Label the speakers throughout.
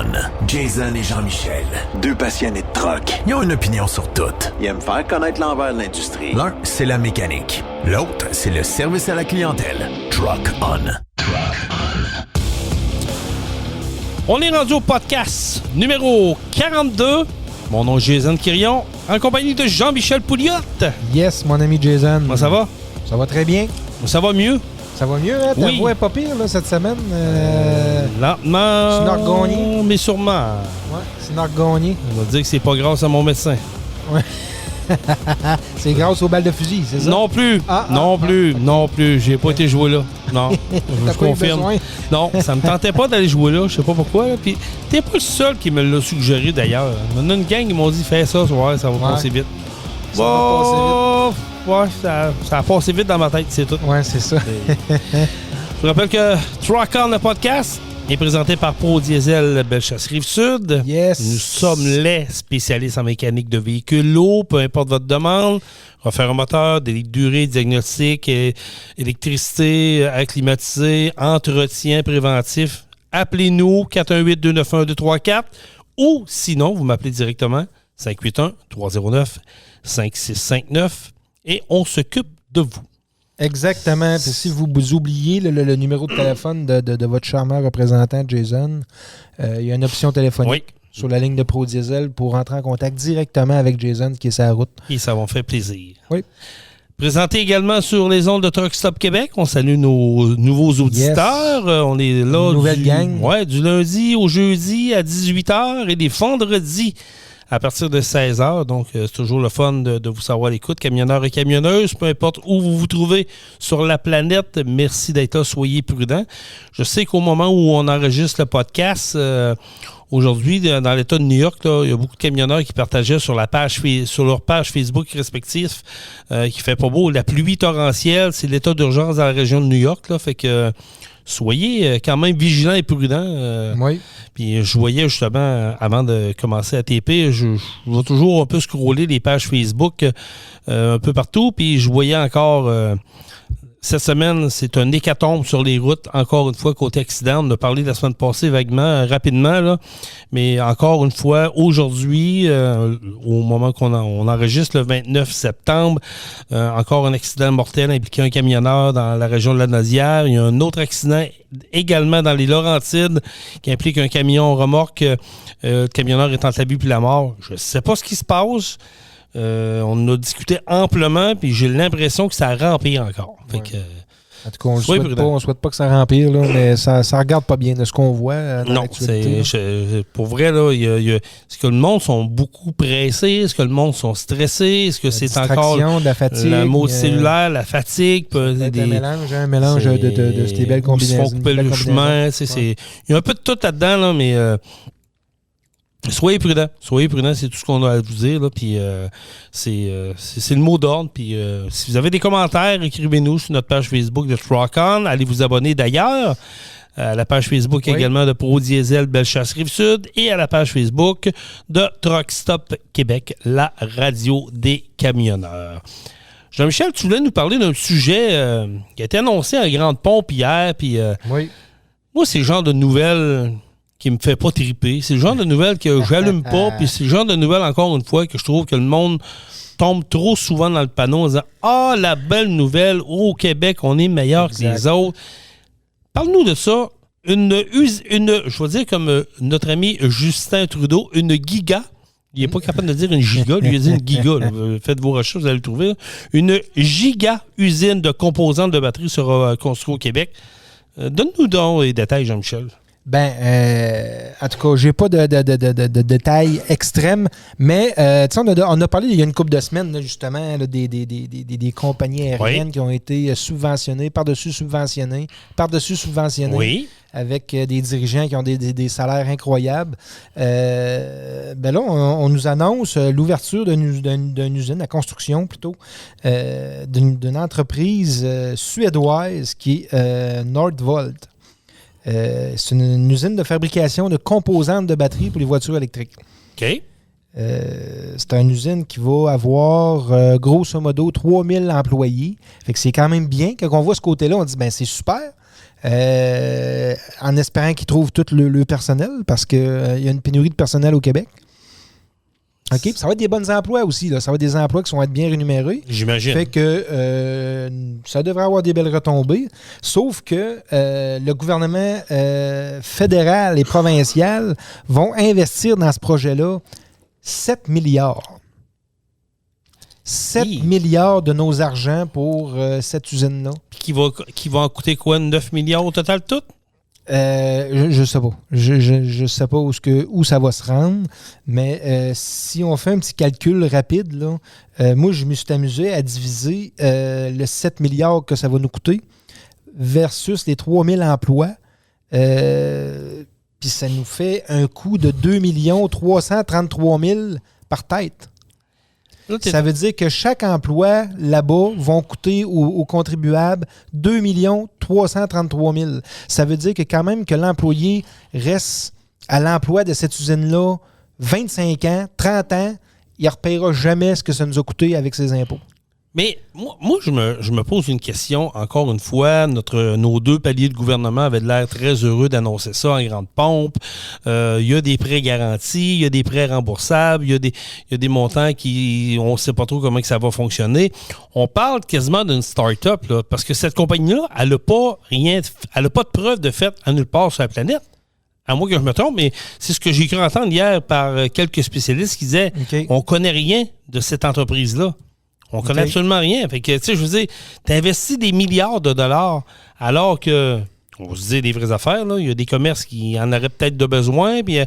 Speaker 1: On. Jason et Jean-Michel, deux passionnés de truck. Ils ont une opinion sur tout. Ils aiment faire connaître l'envers de l'industrie. L'un, c'est la mécanique. L'autre, c'est le service à la clientèle. Truck On.
Speaker 2: On est rendu au podcast numéro 42. Mon nom est Jason Quirion, en compagnie de Jean-Michel Pouliot.
Speaker 3: Yes, mon ami Jason.
Speaker 2: Comment ça va?
Speaker 3: Ça va très bien.
Speaker 2: Ça va mieux?
Speaker 3: Ça va mieux, hein? Ta
Speaker 2: Oui.
Speaker 3: voix est pas pire là, cette semaine.
Speaker 2: Lentement,
Speaker 3: c'est Nargoni.
Speaker 2: mais sûrement.
Speaker 3: Ouais, c'est Nargoni.
Speaker 2: On va dire que c'est pas grâce à mon médecin.
Speaker 3: Ouais. C'est grâce aux balles de fusil, c'est ça?
Speaker 2: Non plus. Non plus. J'ai pas été joué là. Non, je
Speaker 3: T'as pas eu
Speaker 2: confirme.
Speaker 3: besoin?
Speaker 2: Non, ça me tentait pas d'aller jouer là. Je sais pas pourquoi. Là. Puis t'es pas le seul qui me l'a suggéré d'ailleurs. Il y en a une gang qui m'ont dit fais ça, ouais, ça va passer vite.
Speaker 3: Ça va passer vite.
Speaker 2: Ouais, ça a passé vite dans ma tête, c'est tout.
Speaker 3: Ouais, c'est ça.
Speaker 2: Je vous rappelle que Truck On, le podcast, est présenté par Pro Diesel Bellechasse Rive-Sud.
Speaker 3: Yes.
Speaker 2: Nous sommes les spécialistes en mécanique de véhicules lourds, peu importe votre demande. Refaire un moteur, délai de durée, diagnostic, électricité, air climatisé, entretien préventif. Appelez-nous 418-291-234 ou sinon, vous m'appelez directement 581-309-5659 et on s'occupe de vous.
Speaker 3: Exactement. Puis si vous oubliez le numéro de téléphone de votre charmeur représentant, Jason, il y a une option téléphonique sur la ligne de Pro Diesel pour entrer en contact directement avec Jason qui est sur la route.
Speaker 2: Et ça va me faire plaisir.
Speaker 3: Oui.
Speaker 2: Présenté également sur les ondes de Truck Stop Québec. On salue nos nouveaux auditeurs.
Speaker 3: Yes.
Speaker 2: On est là
Speaker 3: Nouvelle gang.
Speaker 2: Ouais, du lundi au jeudi à 18h et des vendredis à partir de 16h. Donc, c'est toujours le fun de vous savoir à l'écoute. Camionneurs et camionneuses, peu importe où vous vous trouvez sur la planète, merci d'être là. Soyez prudents. Je sais qu'au moment où on enregistre le podcast, aujourd'hui, dans l'État de New York, là, il y a beaucoup de camionneurs qui partageaient sur leur page Facebook respectif qui fait pas beau. La pluie torrentielle, c'est l'état d'urgence dans la région de New York. Là, fait que soyez quand même vigilants et prudents.
Speaker 3: Oui.
Speaker 2: Puis je voyais justement, avant de commencer à TP, je vais toujours un peu scroller les pages Facebook un peu partout. Puis je voyais encore... cette semaine, c'est un hécatombe sur les routes. Encore une fois, côté accident, on a parlé la semaine passée vaguement, rapidement, là. Mais encore une fois, aujourd'hui, au moment qu'on enregistre le 29 septembre, encore un accident mortel impliquant un camionneur dans la région de la Naudière. Il y a un autre accident également dans les Laurentides qui implique un camion remorque. Le camionneur est entre la vie puis la mort. Je ne sais pas ce qui se passe. On en a discuté amplement, puis j'ai l'impression que ça rempire encore. Fait que,
Speaker 3: en tout cas, on ne souhaite pas que ça rempire, là, mais ça regarde pas bien de ce qu'on voit dans l'actualité.
Speaker 2: Pour vrai, là, est-ce que le monde sont beaucoup pressés? Est-ce que le monde sont stressés? Est-ce que c'est encore
Speaker 3: de la fatigue,
Speaker 2: la mode cellulaire, la fatigue?
Speaker 3: Un mélange de ces belles combinaisons.
Speaker 2: Ils se font couper le chemin. Il y a un peu de tout là-dedans, là, mais... Soyez prudents, c'est tout ce qu'on a à vous dire. Là, puis c'est le mot d'ordre. Puis si vous avez des commentaires, écrivez-nous sur notre page Facebook de Truck On. Allez vous abonner d'ailleurs à la page Facebook également de Pro Diesel Bellechasse Rive-Sud et à la page Facebook de Truck Stop Québec, la radio des camionneurs. Jean-Michel, tu voulais nous parler d'un sujet qui a été annoncé à Grande Pompe hier. Puis moi, c'est le genre de nouvelles qui me fait pas triper. C'est le genre de nouvelles que j'allume pas, puis c'est le genre de nouvelles, encore une fois, que je trouve que le monde tombe trop souvent dans le panneau en disant « Ah, la belle nouvelle, au Québec, on est meilleur que les autres. » Parle-nous de ça. Je vais dire comme notre ami Justin Trudeau, une giga. Il n'est pas capable de dire une giga, lui il a dit une giga. Là. Faites vos recherches, vous allez le trouver. Une giga usine de composantes de batterie sera construite au Québec. Donne-nous donc les détails, Jean-Michel.
Speaker 3: En tout cas, j'ai pas de détails extrêmes, mais on a parlé il y a une couple de semaines, là, justement, là, des compagnies aériennes qui ont été subventionnées, par-dessus subventionnées, avec des dirigeants qui ont des salaires incroyables. Là, on nous annonce l'ouverture d'une usine, la construction plutôt, d'une entreprise suédoise qui est Nordvolt. C'est une usine de fabrication de composantes de batterie pour les voitures électriques.
Speaker 2: OK.
Speaker 3: C'est une usine qui va avoir, grosso modo, 3000 employés. Fait que c'est quand même bien. Quand on voit ce côté-là, on dit, c'est super. en espérant qu'ils trouvent tout le personnel, parce qu'il y a une pénurie de personnel au Québec. OK? Ça va être des bons emplois aussi. Là. Ça va être des emplois qui vont être bien rémunérés.
Speaker 2: J'imagine.
Speaker 3: Fait que ça devrait avoir des belles retombées. Sauf que le gouvernement fédéral et provincial vont investir dans ce projet-là 7 milliards. 7 milliards de nos argents pour cette usine-là.
Speaker 2: Qui va en coûter quoi? 9 milliards au total tout?
Speaker 3: Je sais pas. Je sais pas où ça va se rendre, mais si on fait un petit calcul rapide, là, moi, je me suis amusé à diviser le 7 milliards que ça va nous coûter versus les 3 000 emplois. Puis ça nous fait un coût de 2 333 000 par tête. Là, ça veut dire que chaque emploi là-bas va coûter aux contribuables 2 333 000. Ça veut dire que quand même que l'employé reste à l'emploi de cette usine-là 25 ans, 30 ans, il ne repayera jamais ce que ça nous a coûté avec ses impôts.
Speaker 2: Mais moi je me pose une question, encore une fois. Nos deux paliers de gouvernement avaient l'air très heureux d'annoncer ça en grande pompe. Il y a des prêts garantis, il y a des prêts remboursables, il y a des montants on ne sait pas trop comment que ça va fonctionner. On parle quasiment d'une start-up, là, parce que cette compagnie-là, elle n'a pas de preuve de fait à nulle part sur la planète. À moins que je me trompe, mais c'est ce que j'ai cru entendre hier par quelques spécialistes qui disaient on ne connaît rien de cette entreprise-là. On ne connaît absolument rien. Fait que, tu sais, je veux dire, tu investis des milliards de dollars alors que, on va se dire des vraies affaires, là. Il y a des commerces qui en auraient peut-être de besoin, puis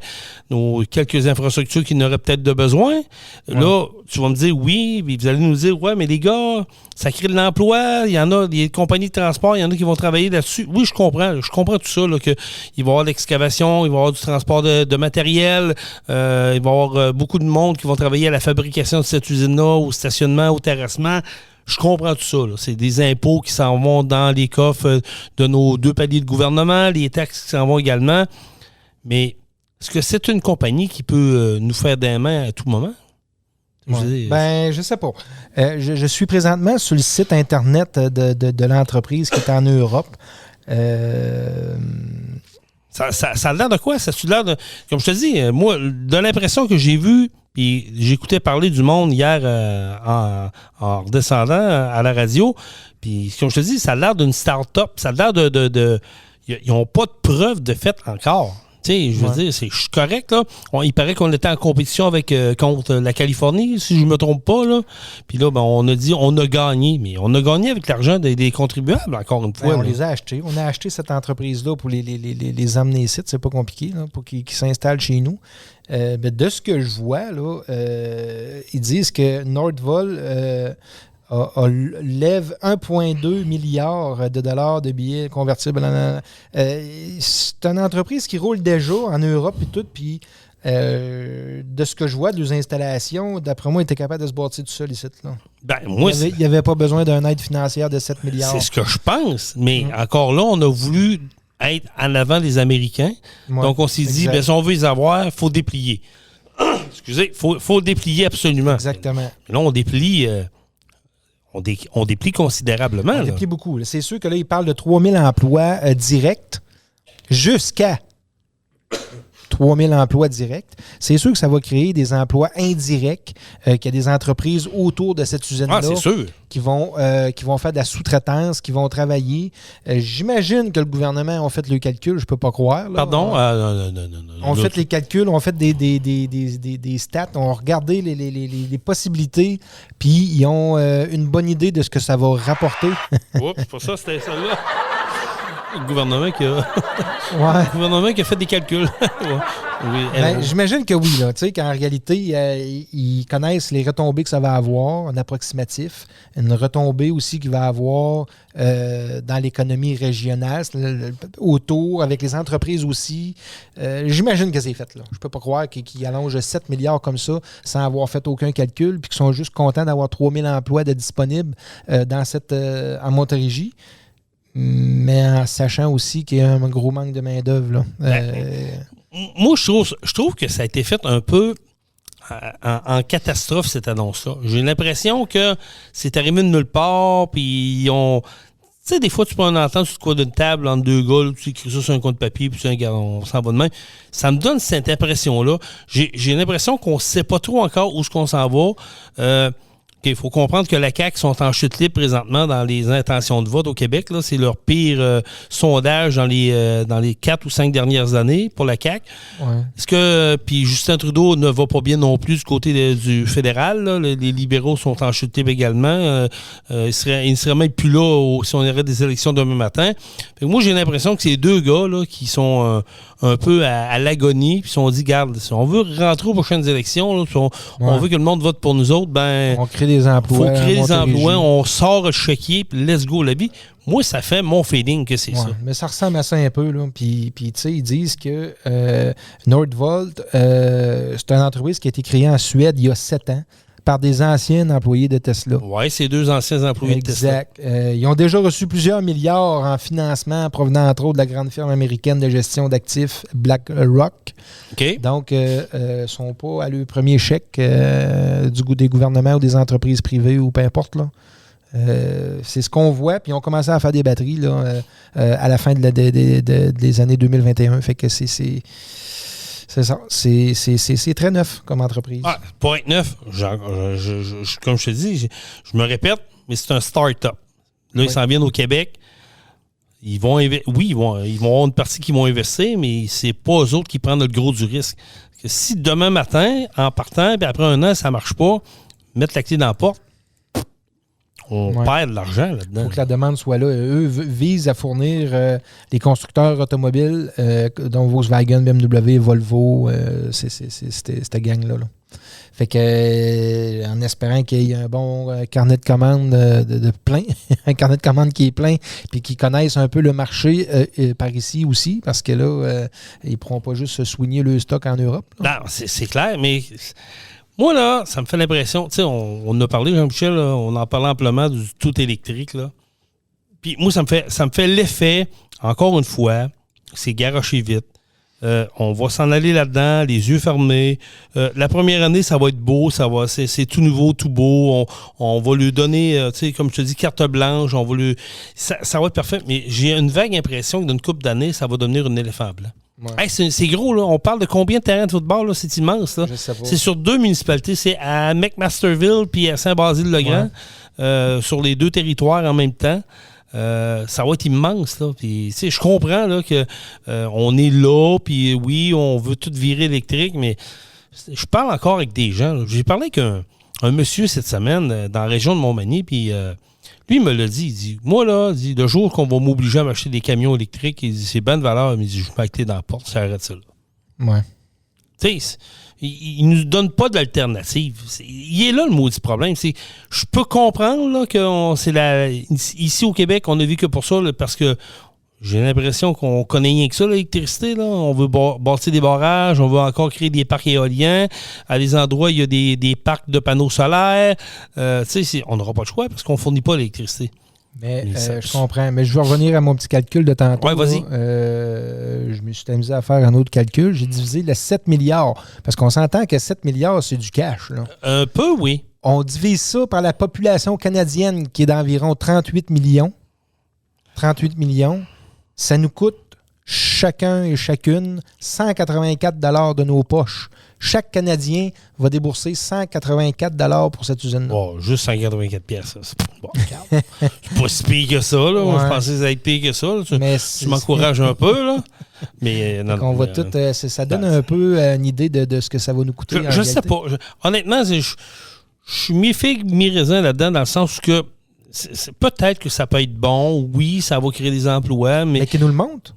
Speaker 2: quelques infrastructures qui n'auraient peut-être de besoin. Ouais. Là, tu vas me dire oui, puis vous allez nous dire, ouais, mais les gars, ça crée de l'emploi, il y en a des compagnies de transport, il y en a qui vont travailler là-dessus. Oui, je comprends tout ça, là, qu'il va y avoir de l'excavation, il va y avoir du transport de matériel, il va y avoir beaucoup de monde qui vont travailler à la fabrication de cette usine-là, au stationnement, au terrassement. Je comprends tout ça. Là. C'est des impôts qui s'en vont dans les coffres de nos deux paliers de gouvernement, les taxes qui s'en vont également. Mais est-ce que c'est une compagnie qui peut nous faire des mains à tout moment?
Speaker 3: Je sais pas. Je suis présentement sur le site Internet de l'entreprise qui est en Europe.
Speaker 2: Ça a l'air de quoi? Ça a l'air de... Comme je te dis, moi, de l'impression que j'ai vue, puis j'écoutais parler du monde hier en redescendant à la radio. Puis, comme je te dis, ça a l'air d'une start-up. Ça a l'air de ils n'ont pas de preuve de fait encore. Tu sais, je veux dire, je suis correct, là. Il paraît qu'on était en compétition contre la Californie, si je ne me trompe pas, là. Puis là, on a dit, on a gagné. Mais on a gagné avec l'argent des contribuables, encore une fois.
Speaker 3: On les a achetés. On a acheté cette entreprise-là pour les amener ici. C'est pas compliqué, là, pour qu'ils s'installent chez nous. De ce que je vois, là, ils disent que Nordvoll lève 1,2 milliard de dollars de billets convertibles. C'est une entreprise qui roule déjà en Europe et tout, puis de ce que je vois de leurs installations, d'après moi, ils étaient capables de se bâtir tout seul ici. Là. Il n'y avait pas besoin d'une aide financière de 7 milliards.
Speaker 2: C'est ce que je pense, mais encore là, on a voulu être en avant des Américains. Ouais, donc, on s'est dit, si on veut les avoir, il faut déplier. Excusez, il faut déplier absolument.
Speaker 3: Exactement.
Speaker 2: Là, on déplie... On déplie considérablement.
Speaker 3: On déplie beaucoup. C'est sûr que là, il parle de 3 000 emplois directs jusqu'à 3 000 emplois directs. C'est sûr que ça va créer des emplois indirects, qu'il y a des entreprises autour de cette usine-là qui vont faire de la sous-traitance, qui vont travailler. J'imagine que le gouvernement a fait le calcul, je ne peux pas croire. Là.
Speaker 2: Pardon? Non.
Speaker 3: On fait les calculs, on fait des stats, on a regardé les possibilités, puis ils ont une bonne idée de ce que ça va rapporter.
Speaker 2: Oups, pour ça, c'était ça-là. Le gouvernement qui a fait des calculs.
Speaker 3: J'imagine que oui, là, qu'en réalité, ils connaissent les retombées que ça va avoir, un approximatif, une retombée aussi qu'il va avoir dans l'économie régionale, autour, avec les entreprises aussi. J'imagine que c'est fait. Là. Je ne peux pas croire qu'ils allongent 7 milliards comme ça sans avoir fait aucun calcul, puis qu'ils sont juste contents d'avoir 3 000 emplois de disponibles en Montérégie. Mais en sachant aussi qu'il y a un gros manque de main-d'œuvre.
Speaker 2: Moi, je trouve que ça a été fait un peu en catastrophe, cette annonce-là. J'ai l'impression que c'est arrivé de nulle part, puis sais, des fois, tu peux en entendre sur le coin d'une table entre deux gars, là, tu écris ça sur un coin de papier, puis on s'en va de même. Ça me donne cette impression-là. J'ai l'impression qu'on ne sait pas trop encore où est-ce qu'on s'en va. Il faut comprendre que la CAQ sont en chute libre présentement dans les intentions de vote au Québec. Là. C'est leur pire sondage dans les 4 ou 5 dernières années pour la CAQ.
Speaker 3: Ouais.
Speaker 2: Est-ce que puis Justin Trudeau ne va pas bien non plus du côté du fédéral? Là. Les libéraux sont en chute libre également. Ils ne seraient même plus là si on aurait des élections demain matin. Fait que moi, j'ai l'impression que ces deux gars là, qui sont un peu à l'agonie, puis ils se sont dit, garde, si on veut rentrer aux prochaines élections, là, on veut que le monde vote pour nous autres, ben
Speaker 3: on crée des emplois.
Speaker 2: Il faut créer des emplois, on sort le chéquier, puis let's go la vie. Moi, ça fait mon feeling que c'est ça.
Speaker 3: Mais ça ressemble à ça un peu. Là. Puis tu sais, ils disent que Nordvolt, c'est une entreprise qui a été créée en Suède il y a 7 ans par des anciens employés de Tesla.
Speaker 2: Oui, c'est 2 anciens employés de Tesla.
Speaker 3: Exact. Ils ont déjà reçu plusieurs milliards en financement provenant entre autres de la grande firme américaine de gestion d'actifs BlackRock.
Speaker 2: OK.
Speaker 3: Donc, ils ne sont pas à leur premier chèque des gouvernements ou des entreprises privées ou peu importe. Là. C'est ce qu'on voit. Puis, ils ont commencé à faire des batteries là, à la fin des années 2021. Fait que c'est ça. C'est très neuf comme entreprise.
Speaker 2: Ah, pour être neuf, comme je te dis, je me répète, mais c'est un start-up. Là, ils s'en viennent au Québec. Ils vont avoir une partie qui vont investir, mais c'est pas eux autres qui prennent le gros du risque. Parce que si demain matin, en partant, puis après un an, ça marche pas, mettre la clé dans la porte, on perd de l'argent là-dedans.
Speaker 3: Il faut que la demande soit là. Eux visent à fournir les constructeurs automobiles, dont Volkswagen, BMW, Volvo, cette gang-là. Là. Fait que, en espérant qu'il y ait un bon carnet de commandes de plein, un carnet de commandes qui est plein, puis qu'ils connaissent un peu le marché par ici aussi, parce que là, ils ne pourront pas juste se soigner le stock en Europe. Là.
Speaker 2: Non, c'est clair, mais... Moi, là, ça me fait l'impression, tu sais, on en a parlé, Jean-Michel, là, on en parle amplement du tout électrique, là. Puis moi, ça me fait l'effet, encore une fois, c'est garoché vite. On va s'en aller là-dedans, les yeux fermés. La première année, ça va être beau, c'est tout nouveau, tout beau. On va lui donner, tu sais, comme je te dis, carte blanche, ça va être parfait. Mais j'ai une vague impression que d'une couple d'années, ça va devenir un éléphant blanc. Ouais. Hey, c'est gros, là. On parle de combien de terrains de football, là? C'est immense, là. C'est sur 2 municipalités. C'est à McMasterville puis à Saint-Basile-le-Grand, sur les 2 territoires en même temps. Ça va être immense, là. Puis, tu sais, je comprends, là, que on est là, puis oui, on veut tout virer électrique, mais je parle encore avec des gens, là. J'ai parlé avec un monsieur cette semaine dans la région de Montmagny, puis lui, il me l'a dit. Il dit, moi, là, le jour qu'on va m'obliger à m'acheter des camions électriques, il dit, c'est bonne valeur. Il me dit, je mets la clé dans la porte, ça arrête ça, là.
Speaker 3: Ouais.
Speaker 2: Tu sais, il ne nous donne pas d'alternative. Il est là, le maudit problème. Je peux comprendre, là, que ici au Québec, on a vu que pour ça, là, parce que j'ai l'impression qu'on connaît rien que ça, l'électricité. Là. On veut bâtir des barrages, on veut encore créer des parcs éoliens. À des endroits, il y a des parcs de panneaux solaires. On n'aura pas le choix parce qu'on ne fournit pas l'électricité.
Speaker 3: Mais je comprends. Mais je vais revenir à mon petit calcul de tantôt.
Speaker 2: Oui, vas-y.
Speaker 3: Je me suis amusé à faire un autre calcul. J'ai divisé le 7 milliards. Parce qu'on s'entend que 7 milliards, c'est du cash. Là.
Speaker 2: Un peu, oui.
Speaker 3: On divise ça par la population canadienne qui est d'environ 38 millions. 38 millions. Ça nous coûte chacun et chacune 184 $ de nos poches. Chaque Canadien va débourser 184 $ pour cette usine-là.
Speaker 2: Oh, juste 184 pièces. C'est pas si pire que ça. Là. Ouais. Je pensais que ça allait être pire que ça. Tu m'encourages un peu. Là. Mais non,
Speaker 3: on va tout, ça donne un peu une idée de ce que ça va nous coûter.
Speaker 2: Je sais pas. Honnêtement, je suis mi-figue, mi-raisin là-dedans, dans le sens que peut-être que ça peut être bon. Oui, ça va créer des emplois. Mais
Speaker 3: qui nous le montre.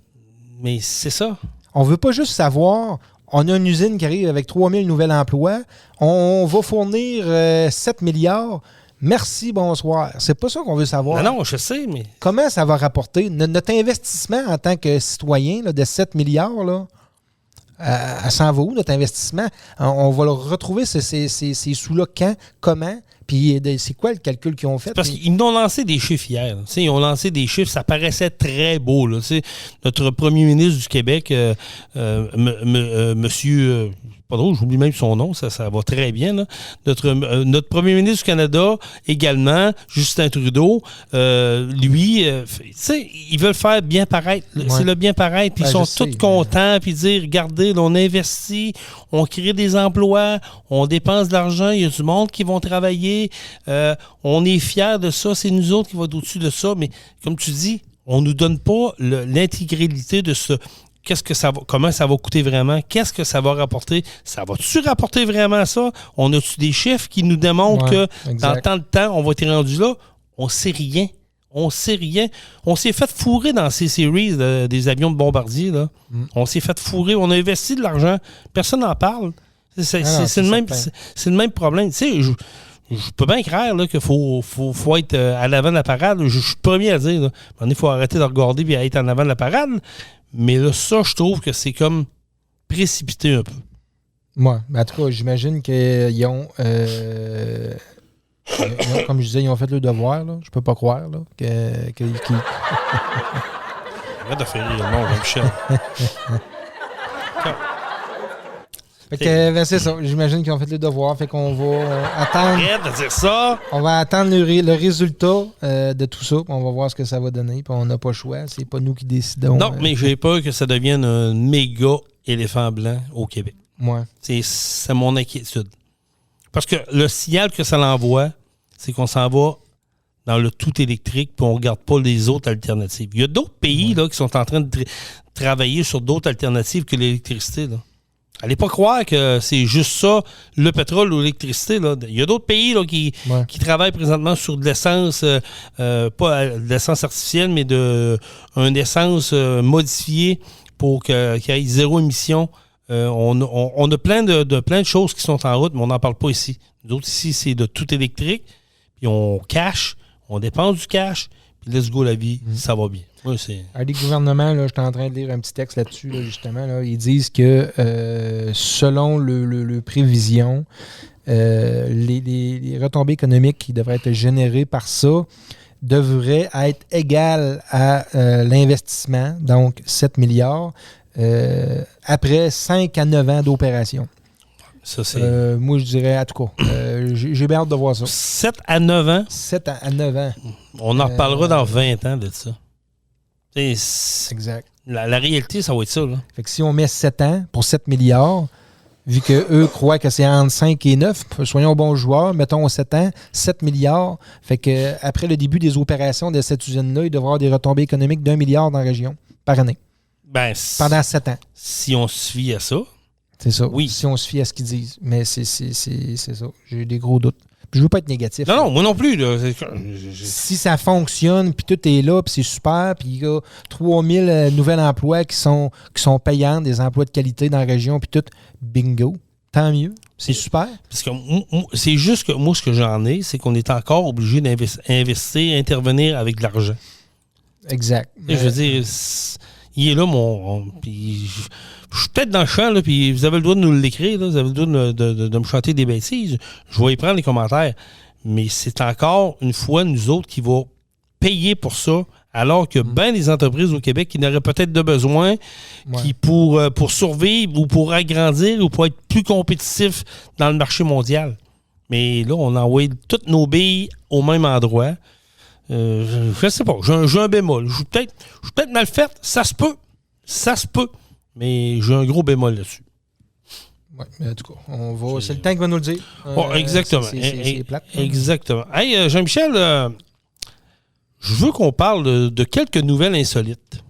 Speaker 2: Mais c'est ça.
Speaker 3: On veut pas juste savoir... On a une usine qui arrive avec 3000 nouveaux emplois. On va fournir 7 milliards. Merci, bonsoir. C'est pas ça qu'on veut savoir.
Speaker 2: Non, je sais, mais...
Speaker 3: Comment ça va rapporter? Notre investissement en tant que citoyen là, de 7 milliards, là, s'en va où, notre investissement? On va le retrouver, ces sous-là, quand, comment, Puis c'est quoi le calcul qu'ils ont fait?
Speaker 2: Parce qu'ils nous ont lancé des chiffres hier. Ils ont lancé des chiffres, ça paraissait très beau. Là. Notre premier ministre du Québec, monsieur... pas drôle, j'oublie même son nom, ça va très bien. Là. Notre premier ministre du Canada, également, Justin Trudeau, lui, ils veulent faire bien paraître. C'est le bien paraître. Puis ils sont tous contents, puis dire, regardez, là, on investit, on crée des emplois, on dépense de l'argent, il y a du monde qui vont travailler, on est fiers de ça, c'est nous autres qui vont être au-dessus de ça. Mais comme tu dis, on ne nous donne pas l'intégralité de ce... comment ça va coûter vraiment? Qu'est-ce que ça va rapporter? Ça va-tu rapporter vraiment ça? On a-tu des chiffres qui nous démontrent que dans tant de temps, on va être rendu là? On sait rien. On sait rien. On s'est fait fourrer dans ces séries des avions de bombardiers. Là. On s'est fait fourrer. On a investi de l'argent. Personne n'en parle. C'est le même problème. Tu sais, je peux bien croire qu'il faut être à l'avant de la parade. Je suis le premier à dire. Là. Il faut arrêter de regarder et être en avant de la parade. Mais là, ça, je trouve que c'est comme précipité un peu.
Speaker 3: Moi, en tout cas, j'imagine qu'ils ont, comme je disais, ils ont fait le devoir. Là. Je peux pas croire. Là,
Speaker 2: Arrête de faire rire, non, Jean-Michel.
Speaker 3: Fait que, c'est ça. J'imagine qu'ils ont fait le devoir. Fait qu'on va attendre.
Speaker 2: Arrête de dire ça!
Speaker 3: On va attendre le résultat de tout ça. On va voir ce que ça va donner. Puis on n'a pas le choix. C'est pas nous qui décidons.
Speaker 2: Non, mais j'ai peur que ça devienne un méga éléphant blanc au Québec.
Speaker 3: Ouais.
Speaker 2: C'est mon inquiétude. Parce que le signal que ça l'envoie, c'est qu'on s'en va dans le tout électrique puis on ne regarde pas les autres alternatives. Il y a d'autres pays là, qui sont en train de travailler sur d'autres alternatives que l'électricité. Là. Allez pas croire que c'est juste ça, le pétrole ou l'électricité. Là. Il y a d'autres pays là, qui travaillent présentement sur de l'essence, pas de l'essence artificielle, mais une essence modifiée pour qu'il y ait zéro émission. On a plein de choses qui sont en route, mais on n'en parle pas ici. Nous autres, ici, c'est de tout électrique, puis on cash, on dépense du cash, puis let's go la vie, ça va bien. Ouais,
Speaker 3: les gouvernements, là, j'étais en train de lire un petit texte là-dessus, là, justement. Là, ils disent que selon le prévision, les retombées économiques qui devraient être générées par ça devraient être égales à l'investissement, donc 7 milliards, après 5 à 9 ans d'opération.
Speaker 2: Ça, c'est...
Speaker 3: moi, je dirais, en tout cas, j'ai bien hâte de voir ça.
Speaker 2: 7 à 9 ans?
Speaker 3: 7 à 9 ans.
Speaker 2: On en reparlera dans 20 ans de ça.
Speaker 3: Exact.
Speaker 2: La réalité, ça va être ça. Là.
Speaker 3: Fait que si on met 7 ans pour 7 milliards, vu qu'eux croient que c'est entre 5 et 9, soyons bons joueurs, mettons 7 ans, 7 milliards. Fait que après le début des opérations de cette usine-là, il devrait y avoir des retombées économiques d'1 milliard dans la région par année. Pendant 7 ans.
Speaker 2: Si on se fie à ça.
Speaker 3: C'est ça.
Speaker 2: Oui.
Speaker 3: Si on se fie à ce qu'ils disent. Mais c'est ça. J'ai des gros doutes. Puis je veux pas être négatif.
Speaker 2: Non, moi non plus. Là.
Speaker 3: Si ça fonctionne, puis tout est là, puis c'est super, puis il y a 3000 nouveaux emplois qui sont payants, des emplois de qualité dans la région, puis tout, bingo, tant mieux. C'est super.
Speaker 2: Parce que c'est juste que moi, ce que j'en ai, c'est qu'on est encore obligé d'investir, intervenir avec de l'argent.
Speaker 3: Exact.
Speaker 2: Je veux dire, il est là, puis je suis peut-être dans le champ, là, puis vous avez le droit de nous l'écrire, là, vous avez le droit de me chanter des bêtises. Je vais y prendre les commentaires. Mais c'est encore, une fois, nous autres qui va payer pour ça, alors qu'il y a bien des entreprises au Québec qui n'auraient peut-être de besoin, qui pour survivre ou pour agrandir ou pour être plus compétitifs dans le marché mondial. Mais là, on envoie toutes nos billes au même endroit. Je sais pas, j'ai un bémol. Je suis peut-être mal fait, ça se peut. Mais j'ai un gros bémol là-dessus.
Speaker 3: Oui, mais en tout cas, c'est le temps qui va nous le dire.
Speaker 2: Exactement.
Speaker 3: C'est plate.
Speaker 2: Exactement. Hey, Jean-Michel, je veux qu'on parle de quelques nouvelles insolites.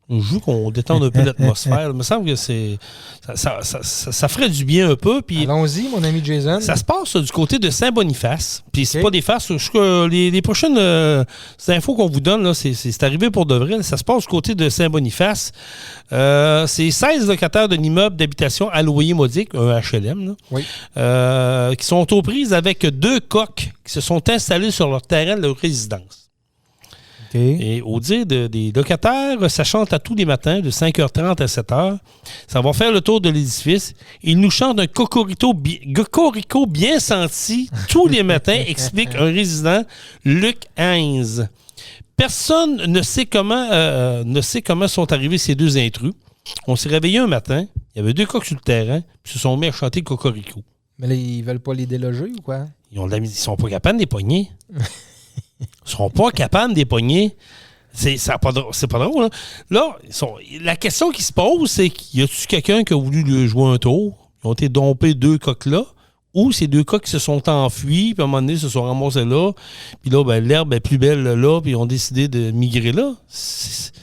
Speaker 2: Je veux qu'on détende un peu l'atmosphère. Il me semble que ça ferait du bien un peu. Puis
Speaker 3: allons-y, mon ami Jason.
Speaker 2: Ça se passe du côté de Saint-Boniface. Puis c'est pas des farces. Les prochaines infos qu'on vous donne, là, c'est arrivé pour de vrai. Ça se passe du côté de Saint-Boniface. C'est 16 locataires d'un immeuble d'habitation à loyer modique, un HLM, là, qui sont aux prises avec 2 coqs qui se sont installés sur leur terrain de leur résidence. Et au dire des locataires, ça chante à tous les matins, de 5h30 à 7h. Ça va faire le tour de l'édifice. Ils nous chantent un cocorico bien senti tous les matins, explique un résident, Luc Heinz. Personne ne sait comment sont arrivés ces deux intrus. On s'est réveillé un matin, il y avait deux coqs sur le terrain, puis se sont mis à chanter cocorico.
Speaker 3: Mais là, ils veulent pas les déloger ou quoi?
Speaker 2: Ils sont pas capables de les pogner. Ils sont pas capables de les pogner. C'est pas drôle. Hein? Là, la question qui se pose, c'est y a-tu quelqu'un qui a voulu lui jouer un tour? Ils ont été dompés deux coqs là, ou ces deux coqs qui se sont enfuis, puis à un moment donné, se sont ramassés là, puis là, ben, l'herbe est plus belle là, puis ils ont décidé de migrer là.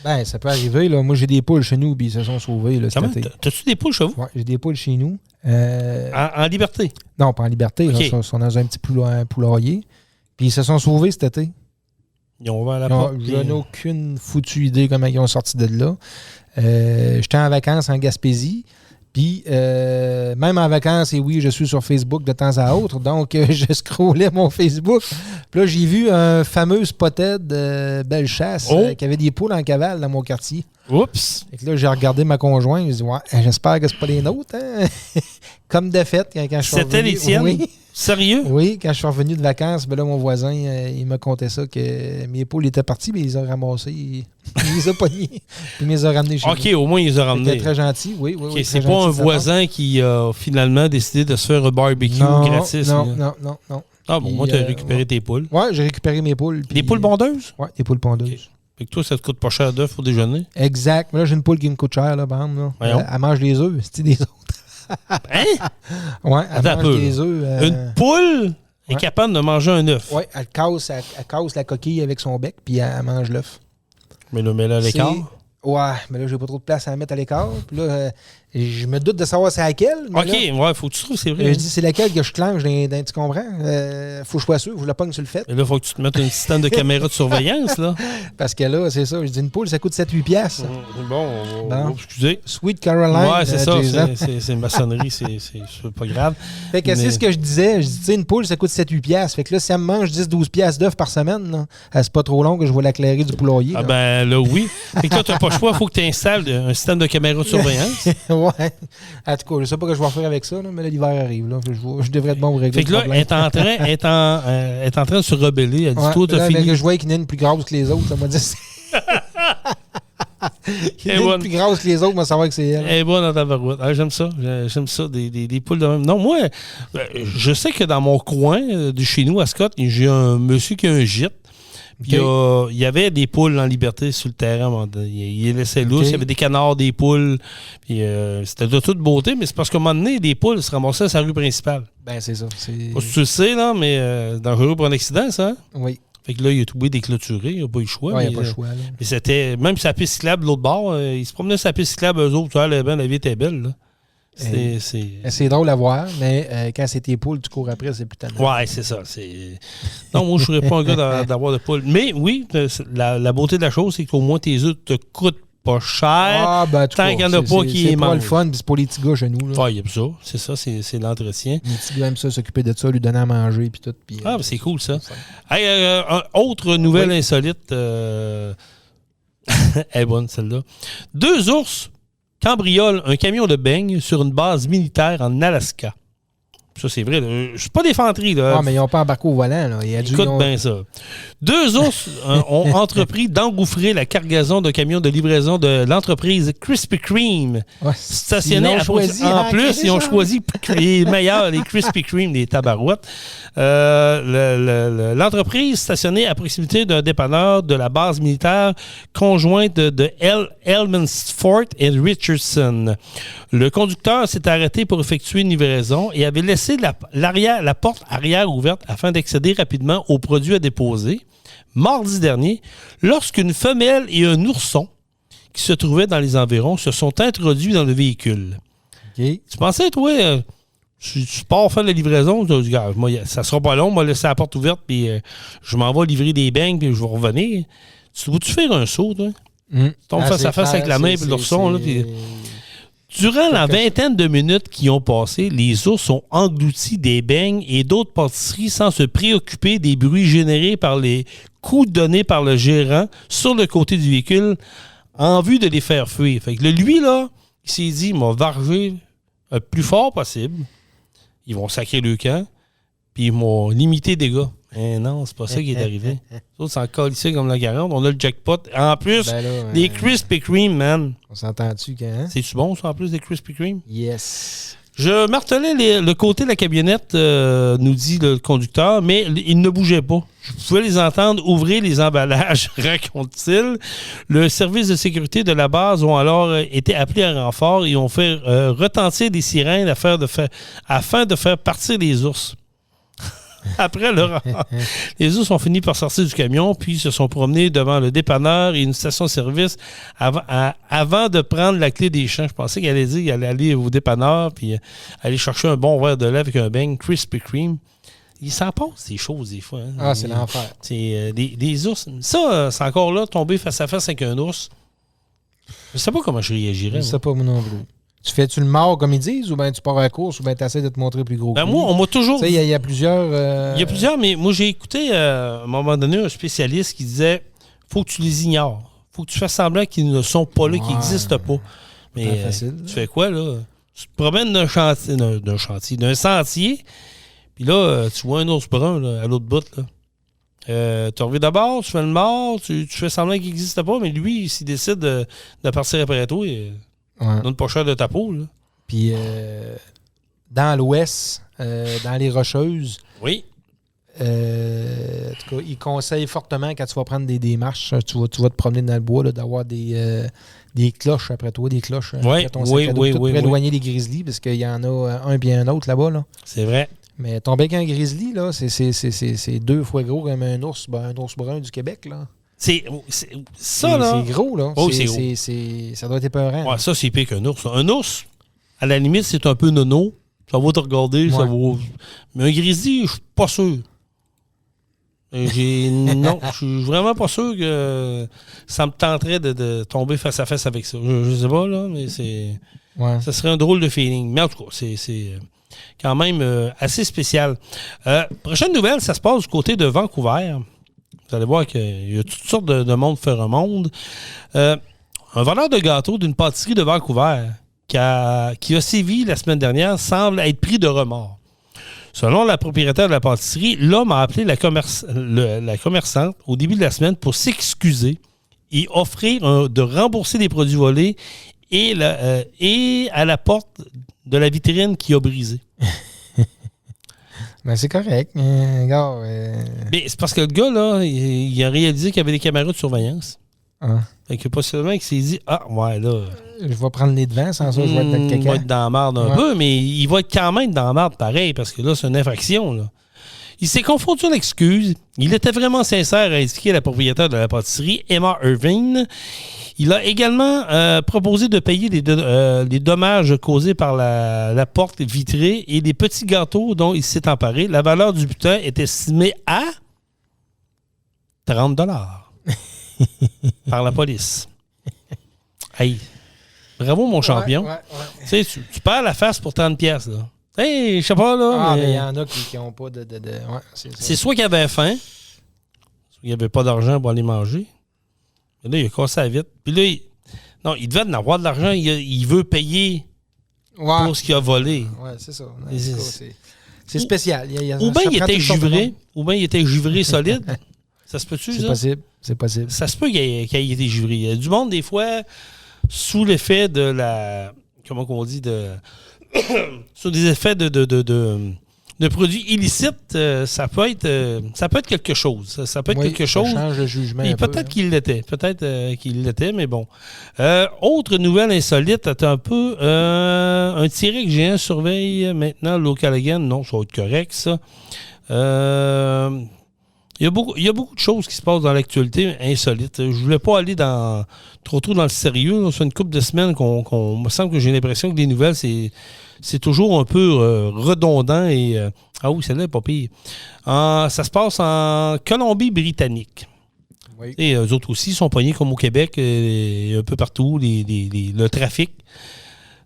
Speaker 3: Ben, ça peut arriver. Là. Moi, j'ai des poules chez nous, puis ils se sont sauvés là, cet été.
Speaker 2: T'as-tu des poules chez vous?
Speaker 3: Oui, j'ai des poules chez nous.
Speaker 2: En liberté?
Speaker 3: Non, pas en liberté.
Speaker 2: Okay.
Speaker 3: Ils sont dans un petit poulailler. Puis ils se sont sauvés cet été.
Speaker 2: Ils ont ouvert la porte.
Speaker 3: Je n'ai aucune foutue idée comment ils ont sorti de là. J'étais en vacances en Gaspésie. Puis, même en vacances, et oui, je suis sur Facebook de temps à autre. Donc, je scrollais mon Facebook. Puis là, j'ai vu un fameux spotted Bellechasse qui avait des poules en cavale dans mon quartier.
Speaker 2: Oups!
Speaker 3: Et là, j'ai regardé ma conjointe. Je me dit, ouais, j'espère que c'est pas les nôtres. Hein? Comme de fait, quand je suis
Speaker 2: C'était les tiennes?
Speaker 3: Oui.
Speaker 2: Sérieux?
Speaker 3: Oui, quand je suis revenu de vacances, ben là, mon voisin, il me contait ça, que mes poules étaient parties, mais il les a ramassées. Il les a pognés. Puis il les a ramenés chez
Speaker 2: OK, au moins, il les a ramenés.
Speaker 3: C'était très gentil, oui.
Speaker 2: OK, c'est pas un voisin qui a finalement décidé de se faire un barbecue gratis.
Speaker 3: Non.
Speaker 2: Ah bon, moi, tu as récupéré tes poules.
Speaker 3: Oui, j'ai récupéré mes poules.
Speaker 2: Des poules pondeuses?
Speaker 3: Oui, des poules pondeuses.
Speaker 2: Okay. Fait que toi, ça te coûte pas cher d'œufs pour déjeuner?
Speaker 3: Exact. Mais là, j'ai une poule qui me coûte cher, là, par exemple. Elle mange les œufs, c'est des autres.
Speaker 2: Hein?
Speaker 3: Oui, elle mange des œufs.
Speaker 2: Une poule est capable de manger un œuf?
Speaker 3: Oui, elle casse la coquille avec son bec, puis elle mange l'œuf.
Speaker 2: Mais là, à l'écart?
Speaker 3: Ouais, mais là, j'ai pas trop de place à la mettre à l'écart. Puis là, je me doute de savoir c'est laquelle.
Speaker 2: OK, là, faut que tu trouves, c'est vrai.
Speaker 3: Je dis, c'est laquelle que je clenche dans tu comprends? Faut que je sois sûr, je la pogne sur le fait.
Speaker 2: Et là, faut que tu te mettes un système de caméra de surveillance, là.
Speaker 3: Parce que là, c'est ça. Je dis, une poule, ça coûte 7-8 piastres.
Speaker 2: Bon, excusez.
Speaker 3: Sweet Caroline.
Speaker 2: Ouais, c'est ça. C'est une maçonnerie, c'est pas grave.
Speaker 3: Fait que c'est ce que je disais. Je dis, tu sais, une poule, ça coûte 7-8 piastres. Fait que là, si elle me mange 10-12 piastres d'œufs par semaine, là, c'est pas trop long que je vois la clairie du poulailler.
Speaker 2: Ah ben là, oui. Fait que là, t'as pas le choix. Faut que tu installes un système de caméra de surveillance.
Speaker 3: Ouais. En tout cas, je sais pas ce que je vais faire avec ça, là, mais là, l'hiver arrive. Là, je devrais être bon pour régler.
Speaker 2: Fait que là, elle est en train de se rebeller. Elle dit, toi, t'as fini.
Speaker 3: Mais je voyais qu'il y en a une plus grosse que les autres. Ça m'a dit. Il y en a une plus grosse que les autres, mais savoir que c'est elle.
Speaker 2: Elle est bonne dans ta barouette. Ah, j'aime ça. J'aime ça, des poules de même. Non, moi, je sais que dans mon coin de chez nous, à Scott, j'ai un monsieur qui a un gîte. Puis il y avait des poules en liberté sur le terrain. Il les laissait lousse. Il y avait des canards, des poules. Puis c'était de toute beauté, mais c'est parce qu'à un moment donné, des poules se ramassaient à sa rue principale.
Speaker 3: Ben, c'est ça.
Speaker 2: Pas si tu le sais, là, mais dangereux pour un accident, ça. Hein?
Speaker 3: Oui.
Speaker 2: Fait que là, il a tout oublié déclôturé. Il n'a pas eu le choix.
Speaker 3: Oui, il n'a pas le choix. Là.
Speaker 2: Mais c'était. Même sa piste cyclable de l'autre bord, il se promenait sur sa piste cyclable, eux autres. Tu vois, la vie était belle, là.
Speaker 3: C'est drôle à voir, mais quand c'est tes poules, tu cours après, c'est plus tellement.
Speaker 2: Ouais, c'est ça. Non, moi, je ne serais pas un gars d'avoir de poules. Mais oui, la beauté de la chose, c'est qu'au moins tes œufs te coûtent pas cher. Tant qu'il n'y en a pas qui
Speaker 3: c'est pas le fun, puis c'est pour les petits gars chez nous.
Speaker 2: Oui, il y a ça. C'est ça, c'est l'entretien.
Speaker 3: Les petits gars aiment ça, s'occuper de ça, lui donner à manger, puis tout. Puis,
Speaker 2: c'est cool, ça. Hey, autre nouvelle insolite. Elle est bonne, celle-là. 2 ours cambriolent un camion de beignes sur une base militaire en Alaska. Ça, c'est vrai. C'est pas des fanteries. Là.
Speaker 3: Mais ils n'ont pas embarqué au volant. Là.
Speaker 2: Écoute bien ça. 2 ours ont entrepris d'engouffrer la cargaison d'un camion de livraison de l'entreprise Krispy Kreme. Stationné en plus, ils ont choisi les meilleurs, les Krispy Kreme, les tabarouettes. L'entreprise stationnée à proximité d'un dépanneur de la base militaire conjointe de Elmsford et Richardson. Le conducteur s'est arrêté pour effectuer une livraison et avait laissé la porte arrière ouverte afin d'accéder rapidement aux produits à déposer. Mardi dernier, lorsqu'une femelle et un ourson qui se trouvaient dans les environs se sont introduits dans le véhicule.
Speaker 3: Okay.
Speaker 2: Tu pensais, toi, tu pars faire la livraison, tu dis, moi, ça sera pas long, moi, laisser la porte ouverte, puis je m'en vais livrer des beignes, puis je vais revenir. Tu vas-tu faire un saut, toi? Tu tombes face à face avec la main et l'ourson, là, puis Durant la vingtaine de minutes qui ont passé, les ours ont englouti des beignes et d'autres pâtisseries sans se préoccuper des bruits générés par les coups donnés par le gérant sur le côté du véhicule en vue de les faire fuir. Fait que lui, là, il s'est dit, il m'a vargé le plus fort possible. Ils vont sacrer le camp, puis ils m'ont limité des dégâts. Eh non, c'est pas ça qui est arrivé. Les autres s'en collent ici comme la 40. On a le jackpot. En plus, des Krispy Kreme, man.
Speaker 3: On s'entend-tu quand? Hein?
Speaker 2: C'est-tu bon, ça, en plus, des Krispy Kreme?
Speaker 3: Yes.
Speaker 2: Je martelais le côté de la camionnette, nous dit le conducteur, mais il ne bougeait pas. Je pouvais les entendre ouvrir les emballages, raconte-t-il. Le service de sécurité de la base ont alors été appelés à renfort et ont fait retentir des sirènes afin de faire partir les ours. Après, les ours ont fini par sortir du camion, puis se sont promenés devant le dépanneur et une station-service avant de prendre la clé des champs. Je pensais qu'elle allait dire qu'elle allait aller au dépanneur puis aller chercher un bon verre de lait avec un beigne Krispy Kreme. Il s'en passe des choses des fois. Hein.
Speaker 3: Ah, c'est l'enfer.
Speaker 2: C'est des ours. Ça, c'est encore là, tomber face à face avec un ours. Je sais pas comment je réagirais.
Speaker 3: Je sais pas, moi non plus. Tu fais-tu le mort, comme ils disent, ou bien tu pars à la course, ou bien tu essaies de te montrer plus gros que lui?
Speaker 2: Moi, on m'a toujours...
Speaker 3: Tu sais, il y a plusieurs...
Speaker 2: Il y a plusieurs, mais moi, j'ai écouté, à un moment donné, un spécialiste qui disait « Faut que tu les ignores. Faut que tu fasses semblant qu'ils ne sont pas là, qu'ils n'existent pas. » Mais facile, tu fais quoi, là? Tu te promènes d'un sentier, puis là, tu vois un ours brun là, à l'autre bout, là. Tu reviens d'abord, tu fais le mort, tu fais semblant qu'il n'existe pas, mais lui, s'il décide de partir après toi... Donne pas cher de ta peau, là.
Speaker 3: Puis, dans l'Ouest, dans les Rocheuses,
Speaker 2: oui.
Speaker 3: En tout cas, ils conseillent fortement quand tu vas prendre des marches, tu vas te promener dans le bois, là, d'avoir des cloches après toi, des cloches.
Speaker 2: Oui,
Speaker 3: pour éloigner les grizzlies, parce qu'il y en a un bien un autre là-bas. Là.
Speaker 2: C'est vrai.
Speaker 3: Mais tomber avec un grizzly, là, c'est 2 fois gros comme un ours brun du Québec, là.
Speaker 2: C'est ça, là.
Speaker 3: C'est gros, là.
Speaker 2: Oh, c'est gros.
Speaker 3: Ça doit être épeurant.
Speaker 2: Ouais, ça, c'est pire qu'un ours. Un ours, à la limite, c'est un peu nono. Ça va te regarder, ça va... Mais un grizzly, je suis pas sûr. Non, je suis vraiment pas sûr que ça me tenterait de tomber face à face avec ça. Je sais pas, là, mais c'est... Ouais. Ça serait un drôle de feeling. Mais en tout cas, c'est quand même assez spécial. Prochaine nouvelle, ça se passe du côté de Vancouver. Vous allez voir qu'il y a toutes sortes de monde faire un monde. Un vendeur de gâteaux d'une pâtisserie de Vancouver qui a sévi la semaine dernière semble être pris de remords. Selon la propriétaire de la pâtisserie, l'homme a appelé la commerçante au début de la semaine pour s'excuser et offrir de rembourser les produits volés et à la porte de la vitrine qui a brisé.
Speaker 3: Ben, c'est correct. Mais
Speaker 2: c'est parce que le gars, là, il a réalisé qu'il y avait des caméras de surveillance. Ah. Fait que possiblement qu'il s'est dit, ouais, là...
Speaker 3: Je vais prendre les devants, sans ça, je vais être dans le caca.
Speaker 2: Il va être dans la marde un peu, mais il va être quand même dans la marde pareil, parce que là, c'est une infraction, là. Il s'est confondu en excuses. Il était vraiment sincère à indiquer à la propriétaire de la pâtisserie, Emma Irving. Il a également proposé de payer les dommages causés par la porte vitrée et les petits gâteaux dont il s'est emparé. La valeur du butin est estimée à 30 $ par la police. Hey, bravo, mon champion. Tu sais, tu perds la face pour 30 $, là. Hey, je sais pas, là.
Speaker 3: Mais il y en a qui n'ont pas de...
Speaker 2: c'est soit qu'il avait faim, soit qu'il n'y avait pas d'argent pour aller manger. Mais là, il a cassé la vitre. Puis là, il devait en avoir de l'argent. Il veut payer pour ce qu'il a volé.
Speaker 3: Oui, c'est ça. C'est spécial.
Speaker 2: Ou bien il était givré. Ou bien il était givré solide. Ça se peut-tu, ça?
Speaker 3: C'est possible.
Speaker 2: Ça se peut qu'il ait été givré. Il y a du monde, des fois, sous l'effet de la... Comment on dit? Sous des effets de produits illicites, ça peut être quelque chose. Ça peut être quelque chose. Ça
Speaker 3: change le jugement.
Speaker 2: Et peut-être qu'il l'était. Peut-être qu'il l'était, mais bon. Autre nouvelle insolite, un peu. Un T-Rex géant surveille maintenant l'Okanagan. Non, ça va être correct, ça. Il y a beaucoup de choses qui se passent dans l'actualité insolites. Je voulais pas aller trop dans le sérieux. Ça fait une couple de semaines qu'on me semble que j'ai l'impression que les nouvelles, c'est toujours un peu redondant et... ah oui, celle-là n'est pas pire. Ça se passe en Colombie-Britannique. Oui. Et eux autres aussi sont pognés comme au Québec et un peu partout, le trafic.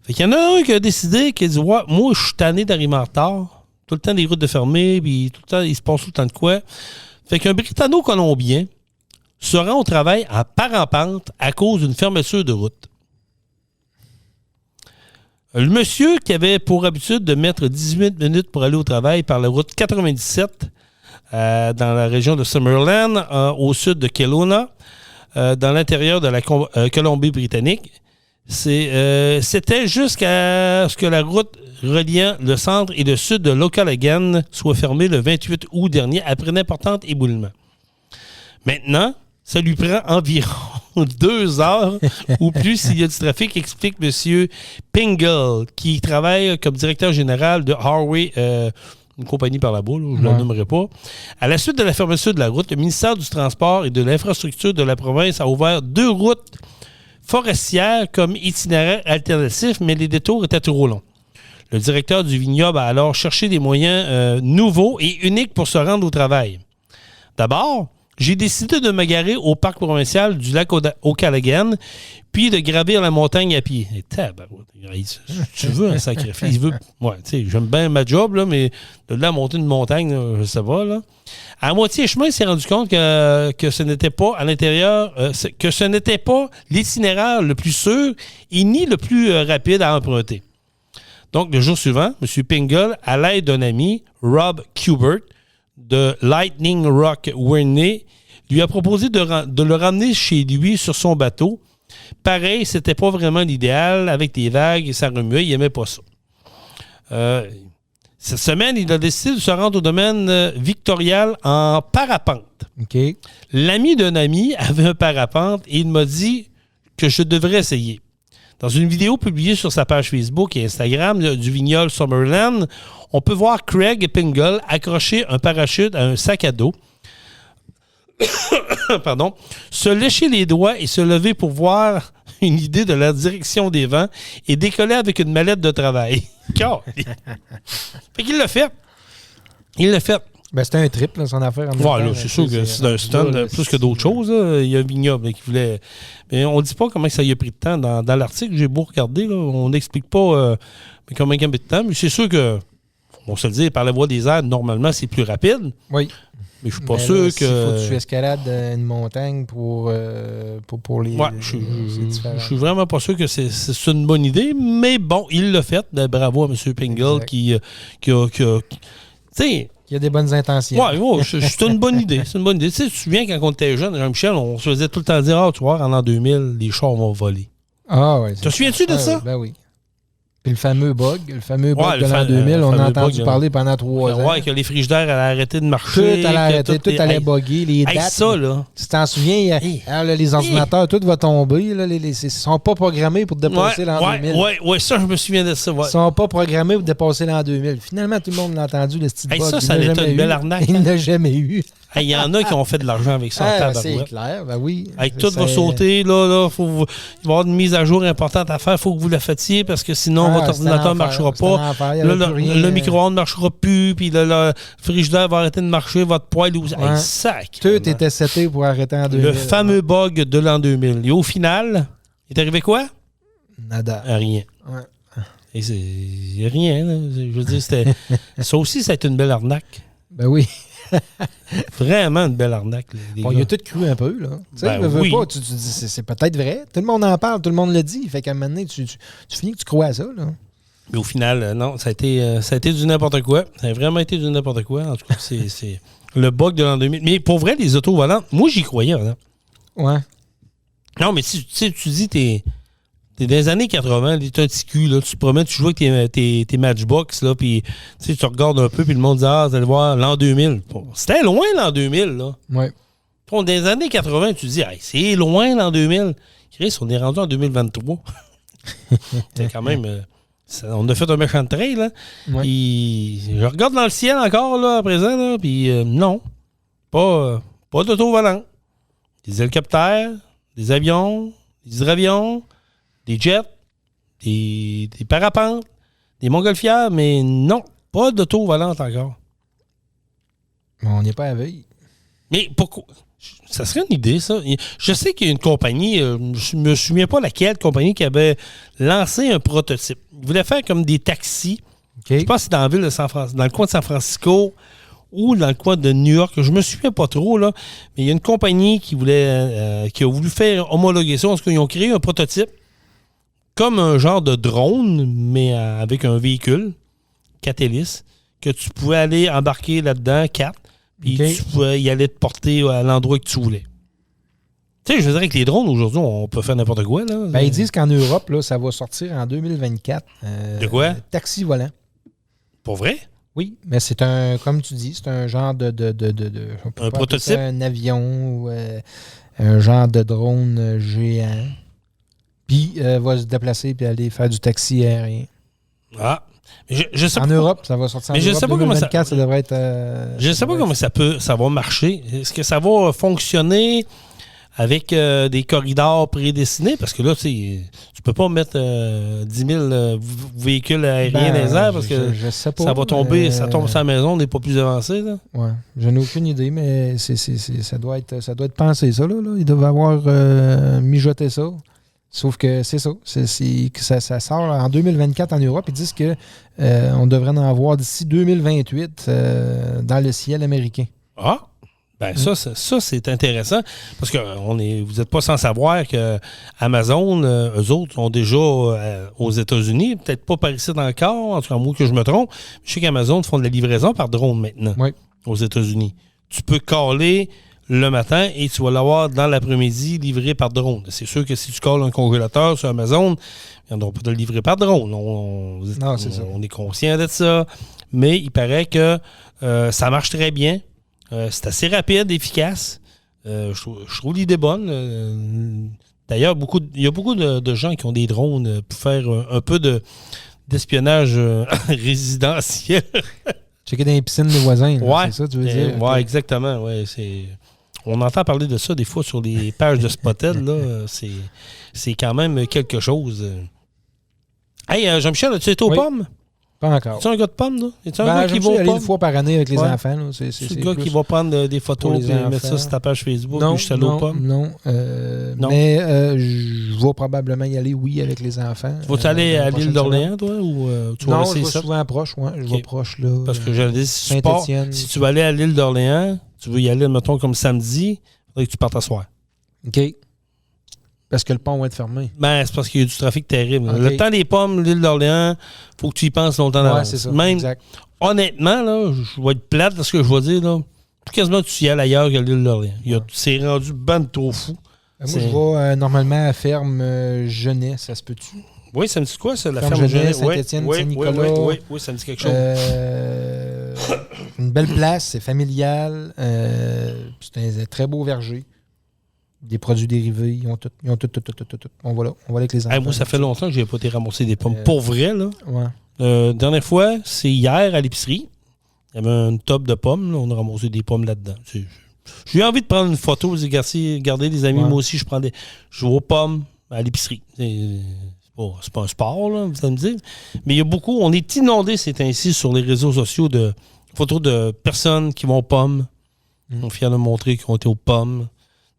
Speaker 2: Fait qu'il y en a un qui a décidé, qui a dit, ouais, moi, je suis tanné d'arriver en retard. Tout le temps, les routes de fermées, puis tout le temps, il se passe tout le temps de quoi. Fait qu'un Britanno-Colombien se rend au travail en parapente à cause d'une fermeture de route. Le monsieur qui avait pour habitude de mettre 18 minutes pour aller au travail par la route 97 dans la région de Summerland, au sud de Kelowna, dans l'intérieur de la Colombie-Britannique, c'était jusqu'à ce que la route reliant le centre et le sud de Okanagan soit fermée le 28 août dernier après un important éboulement. Maintenant, ça lui prend environ 2 heures ou plus s'il y a du trafic, explique M. Pingle, qui travaille comme directeur général de Harway, une compagnie par là-bas, je ne la nommerai pas. À la suite de la fermeture de la route, le ministère du Transport et de l'Infrastructure de la province a ouvert 2 routes forestières comme itinéraire alternatif, mais les détours étaient trop longs. Le directeur du vignoble a alors cherché des moyens nouveaux et uniques pour se rendre au travail. D'abord, j'ai décidé de me garer au parc provincial du lac Okanagan, puis de gravir la montagne à pied. Et tu veux un sacrifice? J'aime bien ma job, là, mais de là monter une montagne, ça va. Là. À moitié chemin, il s'est rendu compte que ce n'était pas à l'intérieur, que ce n'était pas l'itinéraire le plus sûr et ni le plus rapide à emprunter. Donc, le jour suivant, M. Pingle, à l'aide d'un ami, Rob Kubert, de Lightning Rock Whirlney, lui a proposé de le ramener chez lui sur son bateau. Pareil, c'était pas vraiment l'idéal. Avec des vagues et ça remuait, il n'aimait pas ça. Cette semaine, il a décidé de se rendre au domaine Victorial en parapente.
Speaker 3: Okay.
Speaker 2: L'ami d'un ami avait un parapente et il m'a dit que je devrais essayer. Dans une vidéo publiée sur sa page Facebook et Instagram du vignoble Summerland, on peut voir Craig Pingle accrocher un parachute à un sac à dos, se lécher les doigts et se lever pour voir une idée de la direction des vents et décoller avec une mallette de travail. Fait qu'il l'a fait. Il l'a fait.
Speaker 3: Ben, c'était un trip, là, son affaire.
Speaker 2: Voilà, c'est sûr que c'est un stunt plus que d'autres choses. Là. Il y a un vignoble qui voulait... Mais on ne dit pas comment ça y a pris de temps. Dans l'article, j'ai beau regarder, là, on n'explique pas comment il y a pris de temps. Mais c'est sûr que, on se le dit, par la voie des airs, normalement, c'est plus rapide.
Speaker 3: Oui.
Speaker 2: Mais je suis pas sûr que...
Speaker 3: S'il faut que tu escalades une montagne pour les...
Speaker 2: Ouais, je suis vraiment pas sûr que c'est une bonne idée. Mais bon, il l'a fait. Bravo à M. Pingle qui a... Tu sais...
Speaker 3: Il y a des bonnes intentions.
Speaker 2: Oui, c'est une bonne idée. C'est une bonne idée. Tu sais, tu te souviens, quand on était jeune, Jean-Michel, on se faisait tout le temps dire, tu vois, en l'an 2000, les chars vont voler.
Speaker 3: Ah oui.
Speaker 2: Te souviens-tu de ça?
Speaker 3: Ben oui. Puis le fameux bug de l'an 2000, on a entendu parler pendant 3 ans.
Speaker 2: Oui, que les frigidaires allaient arrêter de marcher.
Speaker 3: Tout allait arrêter, tout allait bugger. Les dates.
Speaker 2: Ça, là.
Speaker 3: Tu t'en souviens, les ordinateurs, tout va tomber. Là, ils ne sont pas programmés pour dépasser l'an 2000.
Speaker 2: Oui, ça, je me souviens de ça.
Speaker 3: Ils ne sont pas programmés pour dépasser l'an 2000. Finalement, tout le monde l'a entendu, le style bug.
Speaker 2: Ça n'était une belle arnaque.
Speaker 3: Il n'a jamais eu.
Speaker 2: Il y en a qui ont fait de l'argent avec ça.
Speaker 3: C'est clair, ben oui.
Speaker 2: Tout va sauter, là, il va y avoir une mise à jour importante à faire, il faut que vous la fassiez parce que sinon votre ordinateur ne marchera pas. Le micro-ondes ne marchera plus, puis le frigidaire va arrêter de marcher, votre poêle... Sac!
Speaker 3: Tout était seté pour arrêter en 2000.
Speaker 2: Le fameux bug de l'an 2000. Et au final, il est arrivé quoi?
Speaker 3: Nada.
Speaker 2: Rien.
Speaker 3: Ouais.
Speaker 2: Et c'est rien, là. Je veux dire, ça aussi, ça a été une belle arnaque.
Speaker 3: Ben oui.
Speaker 2: Vraiment une belle arnaque.
Speaker 3: Il a tout cru un peu, là. Tu sais,
Speaker 2: oui.
Speaker 3: pas, tu dis, c'est peut-être vrai. Tout le monde en parle, tout le monde le dit. Fait qu'à un moment donné, tu finis que tu crois à ça, là.
Speaker 2: Mais au final, non, ça a été du n'importe quoi. Ça a vraiment été du n'importe quoi. En tout cas, c'est le bug de l'an 2000. Mais pour vrai, les autos volantes, moi, j'y croyais. Hein. Ouais. Non, mais tu dis, t'es dans les années 80, t'es un petit cul, là, tu te promets, tu joues avec tes Matchbox, là, puis tu regardes un peu, puis le monde dit, vous allez voir, l'an 2000. C'était loin, l'an 2000, là.
Speaker 3: Ouais.
Speaker 2: Dans les années 80, tu dis, c'est loin, l'an 2000. Chris, on est rendu en 2023. C'est quand même... on a fait un méchant trail, là. Ouais. Puis, je regarde dans le ciel encore, là, à présent, là, puis non. Pas d'auto-volant. Des hélicoptères, des avions, des hydravions, des jets, des parapentes, des montgolfières, mais non, pas d'auto-volante encore.
Speaker 3: On n'est pas à veille.
Speaker 2: Mais pourquoi? Ça serait une idée, ça. Je sais qu'il y a une compagnie, je me souviens pas laquelle compagnie qui avait lancé un prototype. Ils voulaient faire comme des taxis. Okay. Je pense que c'est dans la ville de San Francisco, dans le coin de San Francisco ou dans le coin de New York. Je me souviens pas trop, là. Mais il y a une compagnie qui a voulu faire homologuer ça. En tout cas, ils ont créé un prototype comme un genre de drone, mais avec un véhicule, 4 hélices, que tu pouvais aller embarquer là-dedans, 4. Puis tu pouvais y aller te porter à l'endroit que tu voulais. Tu sais, je veux dire, avec les drones, aujourd'hui, on peut faire n'importe quoi. Là.
Speaker 3: Ben, ils disent qu'en Europe, là, ça va sortir en 2024.
Speaker 2: De quoi?
Speaker 3: Taxi volant.
Speaker 2: Pour vrai?
Speaker 3: Oui, mais c'est un, comme tu dis, c'est un genre de
Speaker 2: un prototype?
Speaker 3: Un avion ou un genre de drone géant. Puis, va se déplacer et aller faire du taxi aérien.
Speaker 2: Ah! Je sais
Speaker 3: en Europe, ça va sortir en Europe.
Speaker 2: Je sais pas
Speaker 3: 2024,
Speaker 2: comment
Speaker 3: ça devrait être...
Speaker 2: je ne sais pas comment ça va marcher. Est-ce que ça va fonctionner avec des corridors prédestinés? Parce que là, tu peux pas mettre 10 000 véhicules aériens dans les airs parce que
Speaker 3: sais pas,
Speaker 2: ça va tomber, ça tombe sur la maison, on n'est pas plus avancé.
Speaker 3: Oui, je n'ai aucune idée, mais ça doit être pensé, ça. Là. Ils doivent avoir mijoté ça. Sauf que c'est ça. Ça sort en 2024 en Europe. Ils disent qu'on devrait en avoir d'ici 2028 dans le ciel américain.
Speaker 2: Ah! Ben ça, c'est intéressant. Parce que vous n'êtes pas sans savoir que Amazon, eux autres, sont déjà aux États-Unis. Peut-être pas par ici encore, en tout cas, moi que je me trompe. Je sais qu'Amazon font de la livraison par drone maintenant aux États-Unis. Tu peux caler le matin et tu vas l'avoir dans l'après-midi livré par drone. C'est sûr que si tu colles un congélateur sur Amazon, on peut te le livrer par drone. On est conscient de ça. Mais il paraît que ça marche très bien. C'est assez rapide, efficace. Je trouve l'idée bonne. D'ailleurs, il y a beaucoup de gens qui ont des drones pour faire un peu d'espionnage résidentiel.
Speaker 3: Checker dans les piscines des voisins.
Speaker 2: Ouais,
Speaker 3: c'est ça, tu veux dire?
Speaker 2: Oui, exactement. Ouais, on entend parler de ça des fois sur les pages de Spotted. Là, c'est quand même quelque chose. Hey, Jean-Michel, as-tu été aux pommes?
Speaker 3: Pas encore.
Speaker 2: Es-tu un gars de pommes, là? Es-tu un gars qui
Speaker 3: va aller une fois par année avec les enfants. Là.
Speaker 2: C'est le gars qui va prendre des photos et mettre ça sur ta page Facebook.
Speaker 3: Non,
Speaker 2: je suis allé aux pommes.
Speaker 3: Non. Mais je vais probablement y aller, avec les enfants.
Speaker 2: Vas-tu aller à l'île d'Orléans, toi? Ou, tu vas
Speaker 3: je vais souvent proche. Je vais proche, là.
Speaker 2: Parce que j'allais dire, si tu vas aller à l'île d'Orléans, tu veux y aller, mettons, comme samedi, il faudrait que tu partes à soir.
Speaker 3: OK. Parce que le pont va être fermé.
Speaker 2: Ben, c'est parce qu'il y a du trafic terrible. Okay. Le temps des pommes, l'île d'Orléans, il faut que tu y penses longtemps d'avance.
Speaker 3: Ouais, c'est ça.
Speaker 2: Même,
Speaker 3: exact.
Speaker 2: Honnêtement, là, je vais être plate de ce que je vais dire, là. Quasiment tu y ailles ailleurs que l'île d'Orléans. C'est rendu ben trop fou.
Speaker 3: Moi, je vais normalement à ferme Genet, ça se peut-tu?
Speaker 2: Oui, ça me dit quoi, ça, la
Speaker 3: ferme Genet, Saint-Étienne, Saint-Nicolas.
Speaker 2: Oui, ça me dit quelque chose.
Speaker 3: Une belle place, c'est familial. C'est un très beau verger. Des produits dérivés, ils ont tout. On va là avec les enfants.
Speaker 2: Moi, ça fait longtemps que je n'ai pas été ramasser des pommes. Pour vrai, là.
Speaker 3: Ouais.
Speaker 2: Dernière fois, c'est hier à l'épicerie. Il y avait un top de pommes. Là, on a ramassé des pommes là-dedans. J'ai eu envie de prendre une photo. Regardez, les amis, moi aussi, je vais aux pommes à l'épicerie. C'est pas un sport, là, vous allez me dire. Mais il y a beaucoup, on est inondé ces temps-ci sur les réseaux sociaux de photos de personnes qui vont aux pommes. Ils sont fiers de montrer qu'ils ont été aux pommes.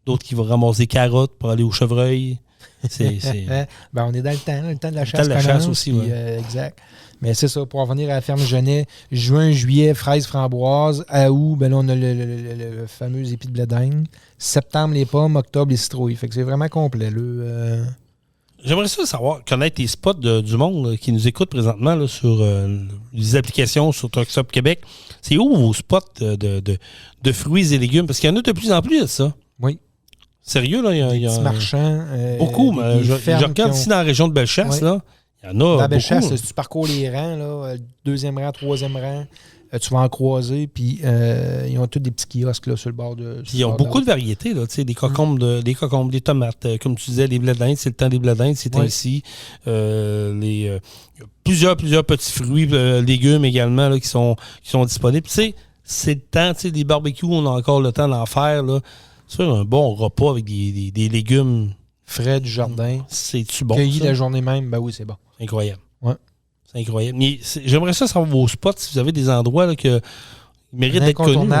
Speaker 2: D'autres qui vont ramasser des carottes pour aller au chevreuil.
Speaker 3: On est dans le temps de la chasse.
Speaker 2: Le temps de la chasse aussi, oui.
Speaker 3: Exact. Mais c'est ça, pour en venir à la ferme Genet, juin, juillet, fraises, framboises. À août, là, on a le fameux épi de blé d'Inde. Septembre, les pommes. Octobre, les citrouilles. Fait que c'est vraiment complet.
Speaker 2: J'aimerais ça connaître les spots du monde là, qui nous écoutent présentement là, sur les applications sur Truck Stop Québec. C'est où vos spots de fruits et légumes? Parce qu'il y en a de plus en plus de ça.
Speaker 3: Oui.
Speaker 2: Sérieux, là, il y a
Speaker 3: petits marchands.
Speaker 2: beaucoup. Je regarde ici dans la région de Bellechasse, là. Il y en a beaucoup.
Speaker 3: Dans Bellechasse, si tu parcours les rangs, là, deuxième rang, troisième rang, tu vas en croiser, puis ils ont tous des petits kiosques là, sur le bord de...
Speaker 2: Ils ont beaucoup de variétés, là, des cocombes, des tomates. Comme tu disais, les blés d'Inde, c'est le temps des blés d'Inde, c'est ainsi. Plusieurs petits fruits, légumes également, là, qui sont disponibles. C'est le temps, des barbecues, on a encore le temps d'en faire, là. C'est un bon repas avec des légumes
Speaker 3: frais du jardin.
Speaker 2: C'est-tu bon?
Speaker 3: Cueillis la journée même, ben oui, c'est bon.
Speaker 2: Incroyable.
Speaker 3: Ouais.
Speaker 2: C'est incroyable. Mais j'aimerais ça savoir vos spots, si vous avez des endroits là, que Il mérite d'être connu.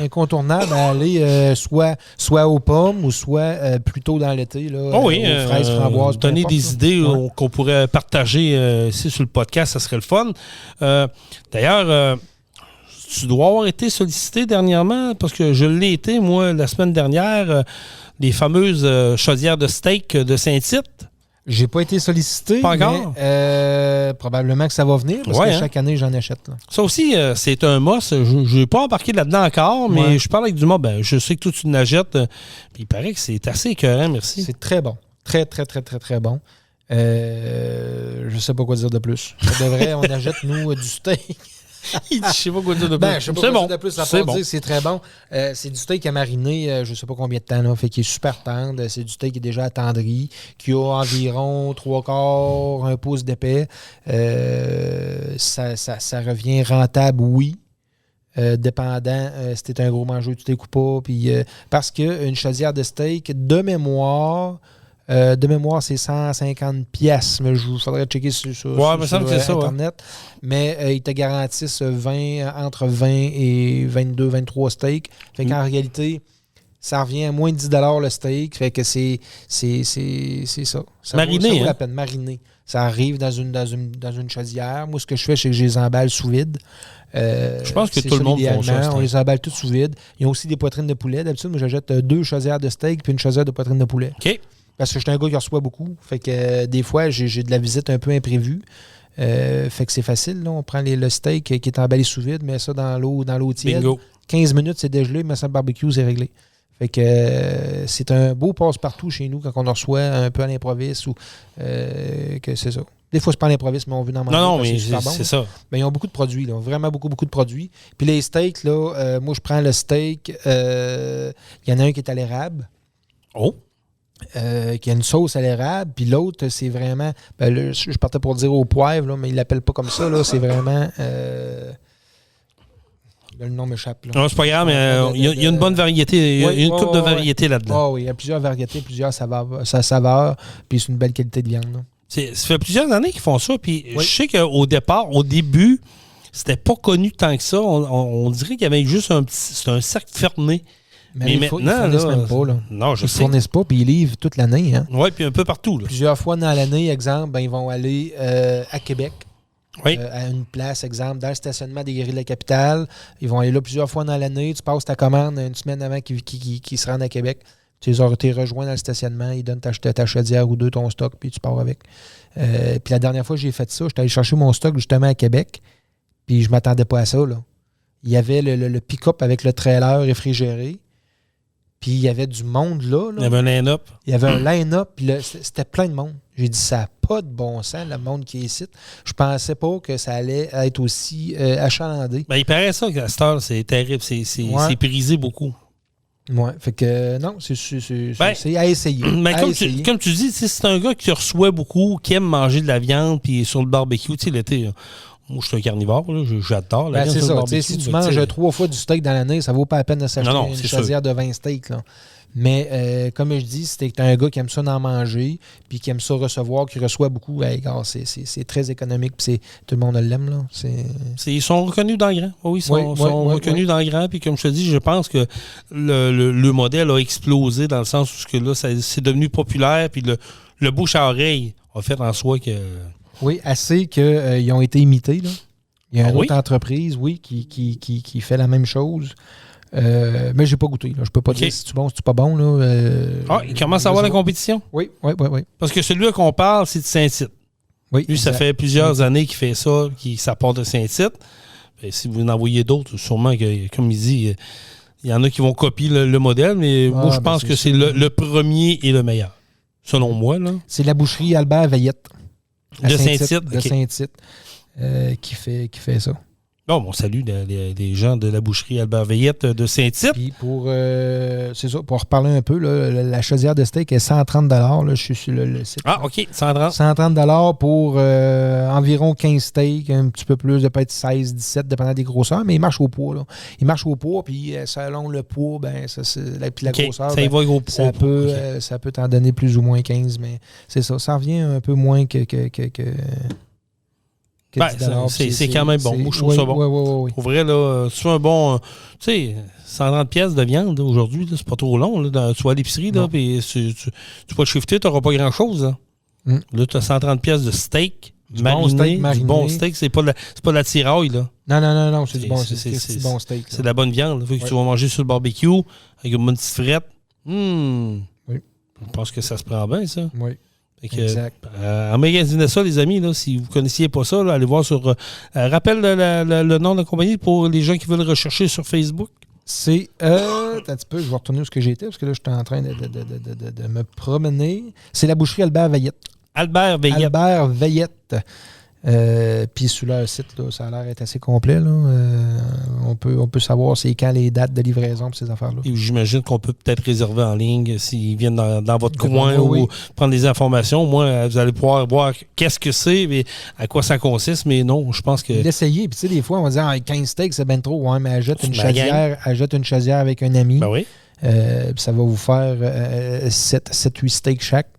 Speaker 3: Incontournable à aller soit aux pommes ou soit plutôt dans l'été, là, aux fraises, framboises.
Speaker 2: Donner des idées qu'on pourrait partager ici sur le podcast, ça serait le fun. D'ailleurs, tu dois avoir été sollicité dernièrement, parce que je l'ai été, moi, la semaine dernière, les fameuses chaudières de steak de Saint-Tite.
Speaker 3: J'ai pas été sollicité,
Speaker 2: pas encore.
Speaker 3: Mais probablement que ça va venir, parce que chaque année, j'en achète. Là.
Speaker 2: Ça aussi, c'est un must. Je n'ai pas embarqué là-dedans encore, mais je parle avec du monde. Je sais que toi, tu l'achètes. Puis il paraît que c'est assez écœurant, merci.
Speaker 3: C'est très bon. Très, très, très, très, très bon. Je sais pas quoi dire de plus. Ça devrait, on achète, nous, du steak.
Speaker 2: Il dit, je sais pas quoi dire de plus.
Speaker 3: Je sais pas quoi dire de plus. C'est très bon. C'est du steak à mariner, je sais pas combien de temps, là, fait qu'il est super tendre. C'est du steak qui est déjà attendri, qui a environ 3/4, 1 pouce d'épais. Ça revient rentable, oui. Dépendant si t'es un gros mangeur, tu t'écoutes pas. Puis, parce qu'une chaudière de steak, de mémoire, c'est 150 pièces, mais il faudrait checker sur Internet. Ça, mais ils te garantissent entre 20 et 22, 23 steaks. Fait qu'en réalité, ça revient à moins de 10 $ le steak. Fait que c'est ça.
Speaker 2: Mariné,
Speaker 3: ça vaut la peine. Mariner. Ça arrive dans une chaudière. Moi, ce que je fais, c'est que je les emballe sous vide.
Speaker 2: Je pense que tout le monde fait ça.
Speaker 3: On les emballe toutes sous vide. Ils ont aussi des poitrines de poulet. D'habitude, moi, j'achète 2 chaudières de steak puis une chaudière de poitrine de poulet.
Speaker 2: OK.
Speaker 3: Parce que je suis un gars qui reçoit beaucoup. Fait que des fois, j'ai de la visite un peu imprévue. Fait que c'est facile. Là. On prend le steak qui est emballé sous vide, met ça dans l'eau tiède.
Speaker 2: Bingo.
Speaker 3: 15 minutes, c'est dégelé, met ça le barbecue, c'est réglé. Fait que c'est un beau passe-partout chez nous quand on en reçoit un peu à l'improviste ou que c'est ça. Des fois, c'est pas à l'improviste, mais on veut en manger.
Speaker 2: Non, mais c'est ça.
Speaker 3: Mais ils ont beaucoup de produits, là. Vraiment beaucoup, beaucoup de produits. Puis les steaks, là, moi, je prends le steak. Il y en a un qui est à l'érable.
Speaker 2: Oh!
Speaker 3: Qui a une sauce à l'érable, puis l'autre, c'est vraiment... je partais pour dire au poivre, là, mais il l'appelle pas comme ça. Là, c'est vraiment... le nom m'échappe. Là.
Speaker 2: Non, c'est pas grave, mais il y a une bonne variété. Il y a une couple de variétés là-dedans.
Speaker 3: Oui, il y a plusieurs variétés, plusieurs saveurs, puis c'est une belle qualité de viande. Là.
Speaker 2: Ça fait plusieurs années qu'ils font ça, puis je sais qu'au début, c'était pas connu tant que ça. On dirait qu'il y avait juste c'est un cercle fermé.
Speaker 3: Mais maintenant, ils ne fournissent même pas. Là.
Speaker 2: Non, je sais.
Speaker 3: Ils ne fournissent pas, puis ils livrent toute l'année. Hein.
Speaker 2: Oui, puis un peu partout. Là.
Speaker 3: Plusieurs fois dans l'année, exemple, ils vont aller à Québec.
Speaker 2: Oui.
Speaker 3: À une place, exemple, dans le stationnement des Galeries de la Capitale. Ils vont aller là plusieurs fois dans l'année. Tu passes ta commande une semaine avant qu'ils se rendent à Québec. Tu les rejoins dans le stationnement. Ils donnent ta chaudière ou 2 ton stock, puis tu pars avec. Puis la dernière fois que j'ai fait ça, j'étais allé chercher mon stock justement à Québec. Puis je ne m'attendais pas à ça. Là. Il y avait le pick-up avec le trailer réfrigéré. Puis il y avait du monde là.
Speaker 2: Il y avait un line-up.
Speaker 3: Il y avait un line-up, puis c'était plein de monde. J'ai dit, ça n'a pas de bon sens, le monde qui est ici. Je pensais pas que ça allait être aussi achalandé.
Speaker 2: Il paraît ça qu'à cette heure, c'est terrible. C'est prisé beaucoup.
Speaker 3: Oui, fait que non, c'est à essayer.
Speaker 2: Mais comme tu dis, c'est un gars qui reçoit beaucoup, qui aime manger de la viande, puis sur le barbecue, tu sais, l'été... Moi, je suis un carnivore, là. J'adore la viande.
Speaker 3: C'est ça. Si tu manges 3 fois du steak dans l'année, ça vaut pas la peine de s'acheter une chaudière de 20 steaks. Là. Mais comme je dis, si t'es un gars qui aime ça d'en manger, puis qui aime ça recevoir, qui reçoit beaucoup, c'est très économique, puis tout le monde l'aime. Là.
Speaker 2: Ils sont reconnus dans le grand. Oui, ils sont reconnus dans le grand, puis comme je te dis, je pense que le modèle a explosé dans le sens où là, c'est devenu populaire, puis le bouche à oreille a fait en soi que...
Speaker 3: Oui, assez qu'ils ont été imités. Là. Il y a une autre entreprise, qui fait la même chose. Mais je n'ai pas goûté. Là. Je peux pas dire si c'est bon, si c'est pas bon. Là.
Speaker 2: Il commence à avoir la compétition?
Speaker 3: Oui.
Speaker 2: Parce que celui qu'on parle, c'est de Saint-Tite.
Speaker 3: Oui,
Speaker 2: lui, ça fait plusieurs années qu'il fait ça, ça part de Saint-Tite. Et si vous en envoyez d'autres, sûrement que, comme il dit, il y en a qui vont copier le modèle, mais moi, je pense que c'est le premier et le meilleur. Selon moi. Là.
Speaker 3: C'est la boucherie Albert Veillette.
Speaker 2: De Saint-Tite.
Speaker 3: De Saint-Tite qui fait ça.
Speaker 2: Bon, on salue les gens de la boucherie Albert Veillette de Saint-Tite.
Speaker 3: Puis pour reparler un peu, là, la chaudière de steak est 130 $. Là, je suis sur le site.
Speaker 2: Ah, OK, 130.
Speaker 3: 130 $ pour environ 15 steaks, un petit peu plus, peut-être 16, 17, dépendant des grosseurs, mais il marche au poids. Là. Il marche au poids, puis selon le poids, puis la grosseur,
Speaker 2: ça, gros poids,
Speaker 3: ça peut t'en donner plus ou moins 15, mais c'est ça. Ça revient un peu moins que que 10 $.
Speaker 2: C'est quand même bon. Moi, je trouve ça bon.
Speaker 3: Oui.
Speaker 2: Pour vrai, là, tu fais un bon... tu sais, 130 pièces de viande, là, aujourd'hui, là, c'est pas trop long. Là, tu vas à l'épicerie, là, puis tu vas shifter, tu n'auras pas grand-chose. Là, là tu as 130 pièces de steak mariné. Du bon steak, c'est pas de la tiraille, là.
Speaker 3: Non, c'est du bon steak.
Speaker 2: C'est de la bonne viande. Fait que tu vas manger sur le barbecue avec une bonne petite frette.
Speaker 3: Oui.
Speaker 2: Je pense que ça se prend bien, ça.
Speaker 3: Oui.
Speaker 2: Exact. Emmagasinez ça, les amis, là, si vous ne connaissiez pas ça, là, allez voir sur... rappelle le nom de la compagnie pour les gens qui veulent rechercher sur Facebook.
Speaker 3: C'est... un petit peu, je vais retourner où ce que j'étais, parce que là, j'étais en train de me promener. C'est la boucherie Albert Veillette.
Speaker 2: Albert
Speaker 3: Veillette. Puis sur leur site, là, ça a l'air d'être assez complet. Là. On peut savoir c'est quand les dates de livraison pour ces affaires-là.
Speaker 2: Et j'imagine qu'on peut peut-être réserver en ligne s'ils viennent dans votre coin ou prendre des informations. Moi, vous allez pouvoir voir qu'est-ce que c'est et à quoi ça consiste. Mais non, je pense que...
Speaker 3: L'essayer. Puis tu sais, des fois, on va dire 15 steaks, c'est bien trop. Ouais, mais achète une chaudière avec un ami.
Speaker 2: Ben oui.
Speaker 3: Puis ça va vous faire 7-8 steaks chaque.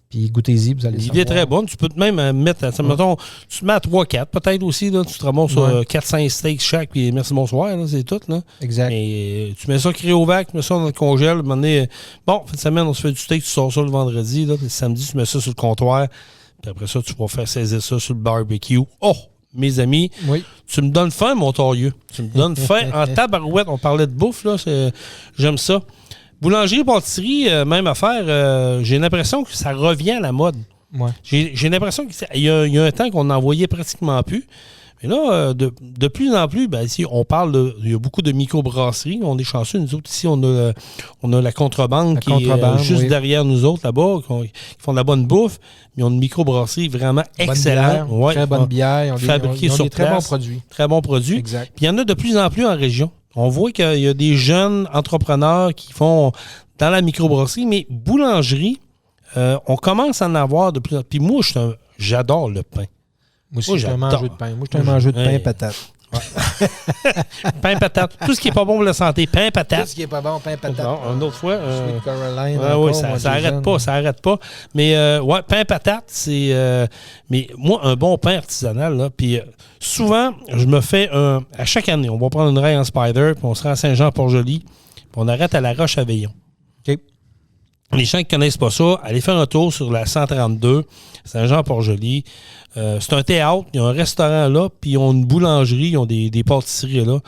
Speaker 3: Puis goûtez-y, vous allez savoir.
Speaker 2: L'idée est très bonne. Tu peux même mettre, mettons, tu te mets à 3-4 peut-être aussi. Là, tu te ramasses sur 4-5 steaks chaque, puis merci, bonsoir, là, c'est tout. Là.
Speaker 3: Exact.
Speaker 2: Et tu mets ça cryovac, tu mets ça dans le congèle. Bon, fin de semaine, on se fait du steak, tu sors ça le vendredi. Là, puis le samedi, tu mets ça sur le comptoir. Puis après ça, tu vas faire saisir ça sur le barbecue. Oh! Mes amis, tu me donnes faim, mon torieux. Tu me donnes faim en tabarouette. On parlait de bouffe, là. J'aime ça. Boulangerie, pâtisserie, même affaire. J'ai l'impression que ça revient à la mode.
Speaker 3: Ouais.
Speaker 2: J'ai l'impression qu'il y a un temps qu'on n'en voyait pratiquement plus. Mais là, de plus en plus, ici, on parle il y a beaucoup de microbrasseries. On est chanceux. Nous autres, ici, on a la contrebande qui est juste derrière nous autres, là-bas, qui font de la bonne bouffe. Mais ils ont une microbrasserie vraiment excellente.
Speaker 3: Très bonne bière. Ils ont des très bons produits.
Speaker 2: Très bons produits.
Speaker 3: Exact.
Speaker 2: Puis il y en a de plus en plus en région. On voit qu'il y a des jeunes entrepreneurs qui font dans la microbrasserie, mais boulangerie, on commence à en avoir de plus en plus. Puis moi, j'adore le pain.
Speaker 3: Moi aussi, je suis un mangeur de pain. Moi, je suis un mangeur de pain patate.
Speaker 2: Ouais. Pain patate. Tout ce qui n'est pas bon pour la santé, pain patate.
Speaker 3: Tout ce qui n'est pas bon, pain patate.
Speaker 2: Non, une autre fois.
Speaker 3: Sweet Caroline.
Speaker 2: Oui, ça n'arrête pas. Mais pain patate, c'est... mais moi, un bon pain artisanal, là, puis souvent, je me fais à chaque année, on va prendre une raille en Spider, puis on se rend à Saint-Jean-Port-Joli, puis on arrête à la Roche-à-Veillon.
Speaker 3: OK.
Speaker 2: Les gens qui ne connaissent pas ça, allez faire un tour sur la 132, Saint-Jean-Port-Joli. C'est un théâtre, il y a un restaurant là, puis ils ont une boulangerie, ils ont des pâtisseries là.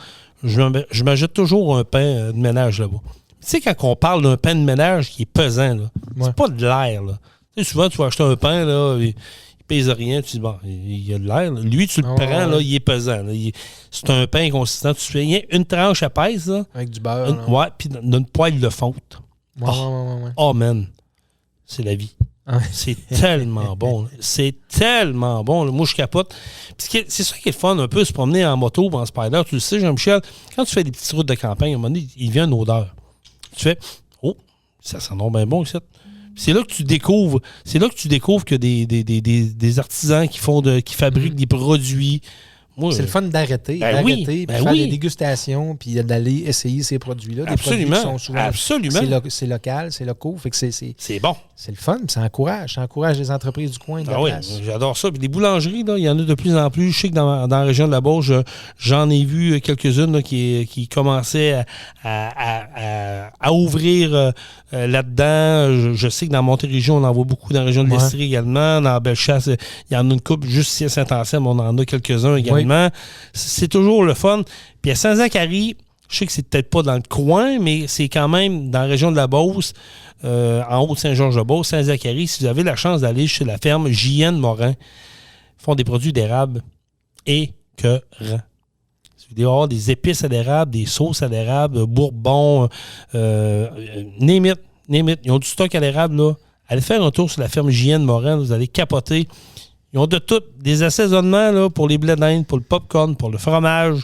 Speaker 2: Je m'achète toujours un pain de ménage là-bas. Tu sais, quand on parle d'un pain de ménage qui est pesant, là, c'est pas de l'air. Là. Tu sais, souvent, tu vas acheter un pain, là, il pèse rien, tu dis, bon, il y a de l'air. Là. Lui, tu le prends, là, il est pesant. Là. C'est un pain consistant. Tu fais une tranche à pèse. Là,
Speaker 3: avec du beurre.
Speaker 2: Puis d'une poêle de fonte. Oh, man, c'est la vie. C'est tellement bon. C'est tellement bon. Là. Moi, je capote. Puis c'est ça qui est le fun, un peu, se promener en moto ou en spider. Tu le sais, Jean-Michel, quand tu fais des petites routes de campagne, à un moment donné, il vient une odeur. Tu fais, oh, ça sent donc bien bon ici. C'est là que tu découvres que des artisans qui fabriquent des produits. Moi,
Speaker 3: c'est le fun d'arrêter, puis faire des dégustations, puis d'aller essayer ces produits-là. Des produits qui sont souvent, c'est local, c'est locaux, fait que
Speaker 2: c'est bon.
Speaker 3: C'est le fun, puis ça encourage les entreprises du coin de la place.
Speaker 2: Oui, j'adore ça. Puis des boulangeries, là, il y en a de plus en plus. Je sais que dans la région de la Beauce, j'en ai vu quelques-unes là, qui commençaient à ouvrir là-dedans. Je sais que dans Montérégie, on en voit beaucoup. Dans la région de l'Estrie également. Dans Bellechasse, il y en a une couple. Juste ici à Saint-Anselme, on en a quelques-uns également. Oui. C'est toujours le fun. Puis à Saint-Zacharie, je sais que c'est peut-être pas dans le coin, mais c'est quand même dans la région de la Beauce, en haut de Saint-Georges-de-Beauce, Saint-Zacharie. Si vous avez la chance d'aller chez la ferme J.N. Morin, ils font des produits d'érable écœurants. Il va y avoir des épices à l'érable, des sauces à l'érable, bourbon, name it. Ils ont du stock à l'érable, là. Allez faire un tour sur la ferme J.N. Morin, vous allez capoter. Ils ont de tout, des assaisonnements là, pour les blés d'Inde, pour le popcorn, pour le fromage,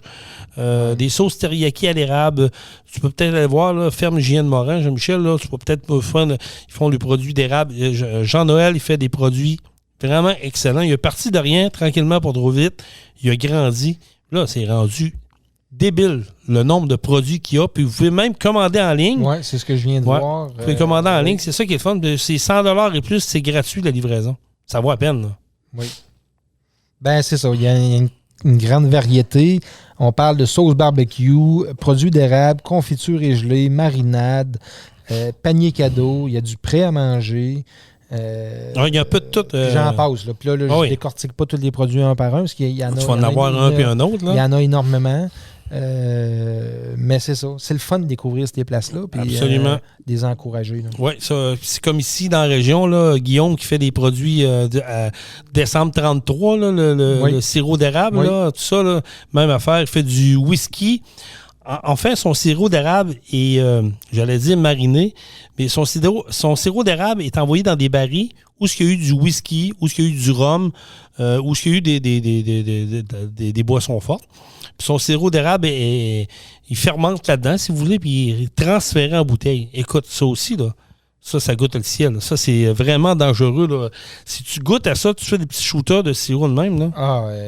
Speaker 2: des sauces teriyaki à l'érable. Tu peux peut-être aller voir, là, ferme J.N. Morin, Jean-Michel, là, tu peux peut-être faire, ils font des produits d'érable. Jean-Noël, il fait des produits vraiment excellents. Il est parti de rien, tranquillement, pour trop vite. Il a grandi. Là, c'est rendu débile, le nombre de produits qu'il y a. Puis vous pouvez même commander en ligne.
Speaker 3: Oui, c'est ce que je viens de voir.
Speaker 2: Vous pouvez commander en ligne. C'est ça qui est le fun. C'est 100$ et plus, c'est gratuit, la livraison. Ça vaut la peine, là.
Speaker 3: Oui. Ben, c'est ça. Il y a une grande variété. On parle de sauce barbecue, produits d'érable, confiture et gelée, marinade, panier cadeau. Il y a du prêt à manger.
Speaker 2: Il y a un peu de tout.
Speaker 3: J'en passe. Là. Puis là, je ne décortique pas tous les produits un par un, parce qu'il y en a.
Speaker 2: Tu vas en avoir un puis un autre. Là.
Speaker 3: Il y en a énormément. Mais c'est ça. C'est le fun de découvrir ces places-là. Puis,
Speaker 2: absolument.
Speaker 3: Les encourager.
Speaker 2: Oui, c'est comme ici dans la région, là, Guillaume qui fait des produits décembre 33, là, le sirop d'érable, là, tout ça, là, même affaire. Il fait du whisky. Enfin, son sirop d'érable est, j'allais dire mariné, mais son sirop d'érable est envoyé dans des barils où il y a eu du whisky, où il y a eu du rhum, où il y a eu des boissons fortes. Puis son sirop d'érable, il fermente là-dedans, si vous voulez, puis il est transféré en bouteille. Écoute, ça aussi, là, ça goûte le ciel. Ça, c'est vraiment dangereux. Là. Si tu goûtes à ça, tu fais des petits shooters de sirop de même. Là.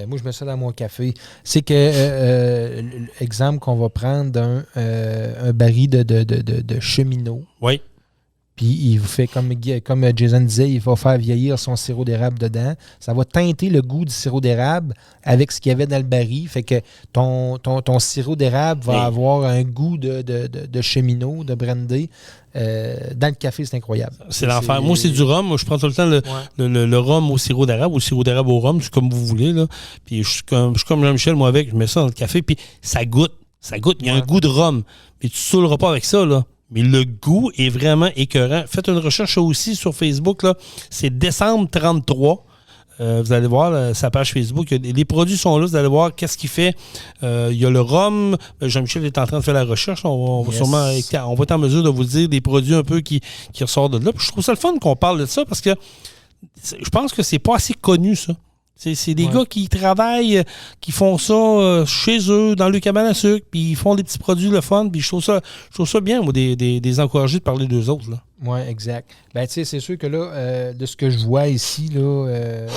Speaker 3: Moi, je mets ça dans mon café. C'est que, exemple qu'on va prendre un baril de cheminot.
Speaker 2: Oui.
Speaker 3: Puis il vous fait, comme Jason disait, il va faire vieillir son sirop d'érable dedans. Ça va teinter le goût du sirop d'érable avec ce qu'il y avait dans le baril. Fait que ton sirop d'érable va avoir un goût de cheminot, de brandy. Dans le café, c'est incroyable.
Speaker 2: C'est l'enfer. Moi, c'est du rhum. Moi, je prends tout le temps le rhum au sirop d'érable ou le sirop d'érable au rhum. C'est comme vous voulez. Là. Puis je suis comme Jean-Michel, moi, avec. Je mets ça dans le café. Puis ça goûte. Ça goûte. Il y a un goût de rhum. Mais tu ne saouleras pas avec ça, là. Mais le goût est vraiment écœurant. Faites une recherche aussi sur Facebook. Là. C'est décembre 33. Vous allez voir sa page Facebook. Les produits sont là. Vous allez voir qu'est-ce qu'il fait. Il y a le rhum. Jean-Michel est en train de faire la recherche. On va sûrement on va être en mesure de vous dire des produits un peu qui ressortent de là. Puis je trouve ça le fun qu'on parle de ça parce que je pense que c'est pas assez connu, ça. C'est des gars qui travaillent, qui font ça chez eux, dans le cabane à sucre, puis ils font des petits produits le fun, puis je trouve ça bien, moi, des encourager de parler d'eux autres, là.
Speaker 3: Oui, exact. Ben, tu sais, c'est sûr que là, de ce que je vois ici, là,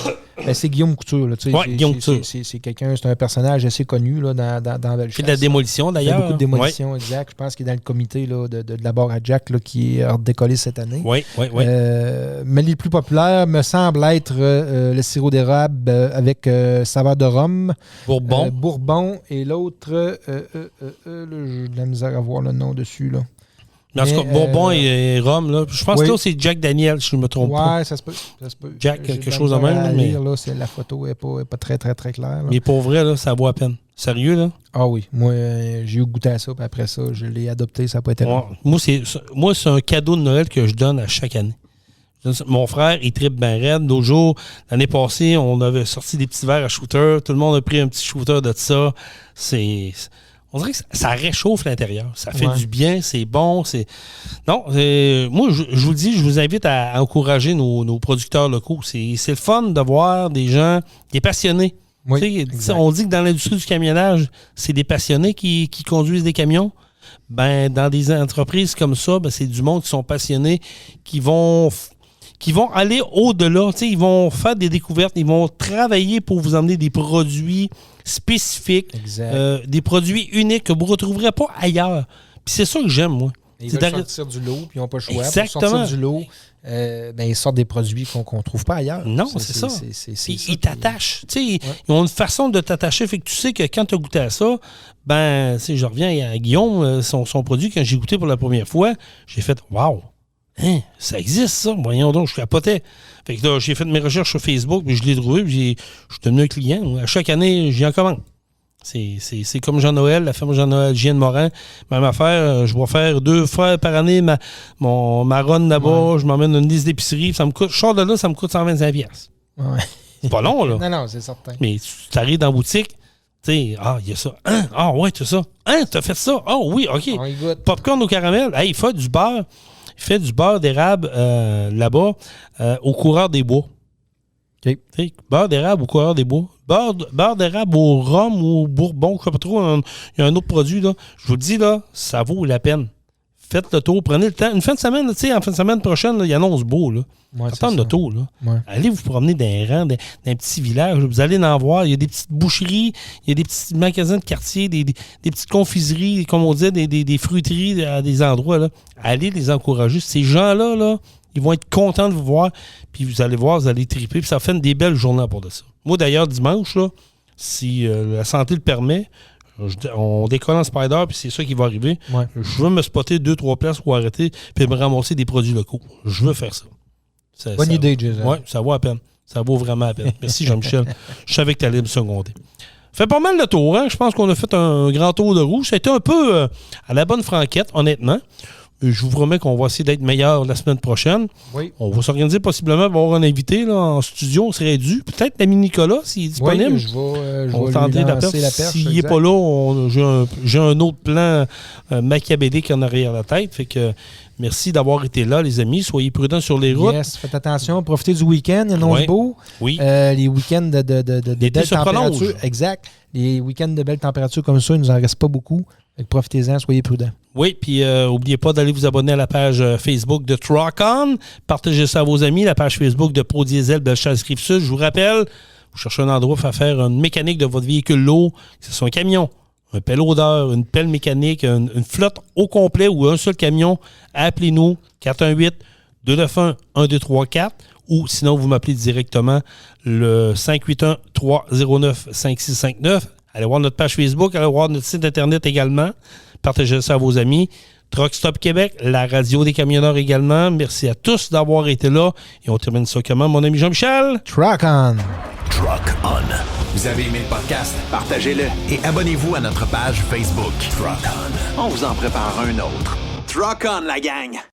Speaker 3: c'est Guillaume Couture.
Speaker 2: Oui, Guillaume Couture.
Speaker 3: C'est un personnage assez connu là, dans Bellechasse.
Speaker 2: Il fait de la démolition, d'ailleurs.
Speaker 3: Il fait beaucoup de démolition, exact. Je pense qu'il est dans le comité là, de la barre à Jack là, qui est décollé cette année.
Speaker 2: Oui.
Speaker 3: Mais les plus populaires me semblent être le sirop d'érable avec saveur de rhum. Bourbon. Et l'autre, j'ai de la misère à voir le nom dessus, là.
Speaker 2: En tout cas, Bourbon et rhum, là. Je pense que là, c'est Jack Daniel, si je ne me trompe pas.
Speaker 3: Oui, ça se peut.
Speaker 2: Jack, quelque chose de même.
Speaker 3: Mais là, la photo n'est pas très, très, très claire. Là.
Speaker 2: Mais pour vrai, là, ça vaut à peine. Sérieux, là?
Speaker 3: Ah oui. Moi, j'ai eu goûté à ça, puis après ça, je l'ai adopté, ça n'a pas été long.
Speaker 2: Moi, c'est un cadeau de Noël que je donne à chaque année. Mon frère, il trippe bien raide. L'autre jour, l'année passée, on avait sorti des petits verres à shooter. Tout le monde a pris un petit shooter de ça. On dirait que ça réchauffe l'intérieur. Ça fait du bien, c'est bon. Non, moi, je vous le dis, je vous invite à encourager nos producteurs locaux. C'est le fun de voir des gens, des passionnés. Oui, on dit que dans l'industrie du camionnage, c'est des passionnés qui conduisent des camions. Ben, dans des entreprises comme ça, c'est du monde qui sont passionnés, qui vont aller au-delà. Ils vont faire des découvertes, ils vont travailler pour vous emmener des produits spécifiques, des produits uniques que vous ne retrouverez pas ailleurs. Puis c'est ça que j'aime, moi.
Speaker 3: Ils veulent sortir du lot, puis ils n'ont pas le choix. Exactement. Pour sortir du lot, ils sortent des produits qu'on ne trouve pas ailleurs.
Speaker 2: Non, c'est ça. Ils t'attachent. Ils ont une façon de t'attacher. Fait que tu sais que quand tu as goûté à ça, je reviens à Guillaume, son produit, quand j'ai goûté pour la première fois, j'ai fait « Wow! Hein, ça existe, ça? Voyons donc, je capotais. » Fait que là, j'ai fait mes recherches sur Facebook, puis je l'ai trouvé, puis je suis devenu un client. À chaque année, j'y en commande. C'est comme Jean-Noël, la ferme Jean-Noël, Gien de Morin. Même affaire, je vais faire 2 fois par année ma run là-bas. Je m'emmène une liste d'épicerie. Je sors de là, ça me coûte 125$.
Speaker 3: Ouais.
Speaker 2: C'est pas long, là.
Speaker 3: Non, c'est certain.
Speaker 2: Mais tu arrives dans la boutique, tu sais, il y a ça. Ah, ouais, tu as ça. T'as fait ça. Ah, oui, OK. Popcorn au caramel. Hey, il fait du beurre. Il fait du beurre d'érable là-bas au coureur des bois.
Speaker 3: OK.
Speaker 2: Beurre d'érable au coureur des bois. Beurre d'érable au rhum ou au bourbon, je ne sais pas trop. Il y a un autre produit, là. Je vous le dis, là, ça vaut la peine. Faites le tour, prenez le temps. Une fin de semaine, tu sais, en fin de semaine prochaine, là, il annonce beau, là. Attendez le tour, là.
Speaker 3: Ouais.
Speaker 2: Allez vous promener dans les rangs, d'un petit village. Vous allez en voir. Il y a des petites boucheries, il y a des petits magasins de quartier, des petites confiseries, comme on disait, des fruiteries à des endroits, là. Allez les encourager. Ces gens-là, là, ils vont être contents de vous voir. Puis vous allez voir, vous allez triper. Puis ça fait des belles journées pour de ça. Moi, d'ailleurs, dimanche, là, si la santé le permet, on décolle en Spider, puis c'est ça qui va arriver.
Speaker 3: Ouais.
Speaker 2: Je veux me spotter 2-3 places pour arrêter, puis me ramasser des produits locaux. Je veux faire ça.
Speaker 3: Bonne idée, Jason.
Speaker 2: Oui, ça vaut à peine. Ça vaut vraiment à peine. Merci, Jean-Michel. Je savais que tu allais me seconder. Fait pas mal le tour, hein? Je pense qu'on a fait un grand tour de roue. Ça a été un peu à la bonne franquette, honnêtement. Je vous promets qu'on va essayer d'être meilleur la semaine prochaine.
Speaker 3: Oui.
Speaker 2: On va s'organiser possiblement pour avoir un invité là, en studio. On serait dû. Peut-être l'ami Nicolas, s'il est disponible.
Speaker 3: Oui, je
Speaker 2: on
Speaker 3: vais
Speaker 2: tenter
Speaker 3: lui
Speaker 2: la
Speaker 3: lancer
Speaker 2: perche.
Speaker 3: la perche.
Speaker 2: S'il n'est pas là, j'ai un autre plan machiavélique en arrière la tête. Fait que merci d'avoir été là, les amis. Soyez prudents sur les routes.
Speaker 3: Yes, faites attention. Profitez du week-end. Annonce beau.
Speaker 2: Oui.
Speaker 3: Les week-ends de belles températures. Exact. Les week-ends de belles températures comme ça, il ne nous en reste pas beaucoup. Profitez-en, soyez prudents.
Speaker 2: Oui, puis n'oubliez pas d'aller vous abonner à la page Facebook de Truck-On. Partagez ça à vos amis, la page Facebook de Pro Diesel Bellechasse-Rive-Sud. Je vous rappelle, vous cherchez un endroit pour faire une mécanique de votre véhicule lourd, que ce soit un camion, un pelle odeur, une pelle mécanique, une flotte au complet ou un seul camion, appelez-nous 418-291-1234 ou sinon vous m'appelez directement le 581-309-5659. Allez voir notre page Facebook, allez voir notre site Internet également. Partagez ça à vos amis. Truck Stop Québec, la radio des camionneurs également. Merci à tous d'avoir été là. Et on termine ça comment, mon ami Jean-Michel?
Speaker 3: Truck On.
Speaker 1: Truck On. Vous avez aimé le podcast? Partagez-le et abonnez-vous à notre page Facebook. Truck On. On vous en prépare un autre. Truck On, la gang!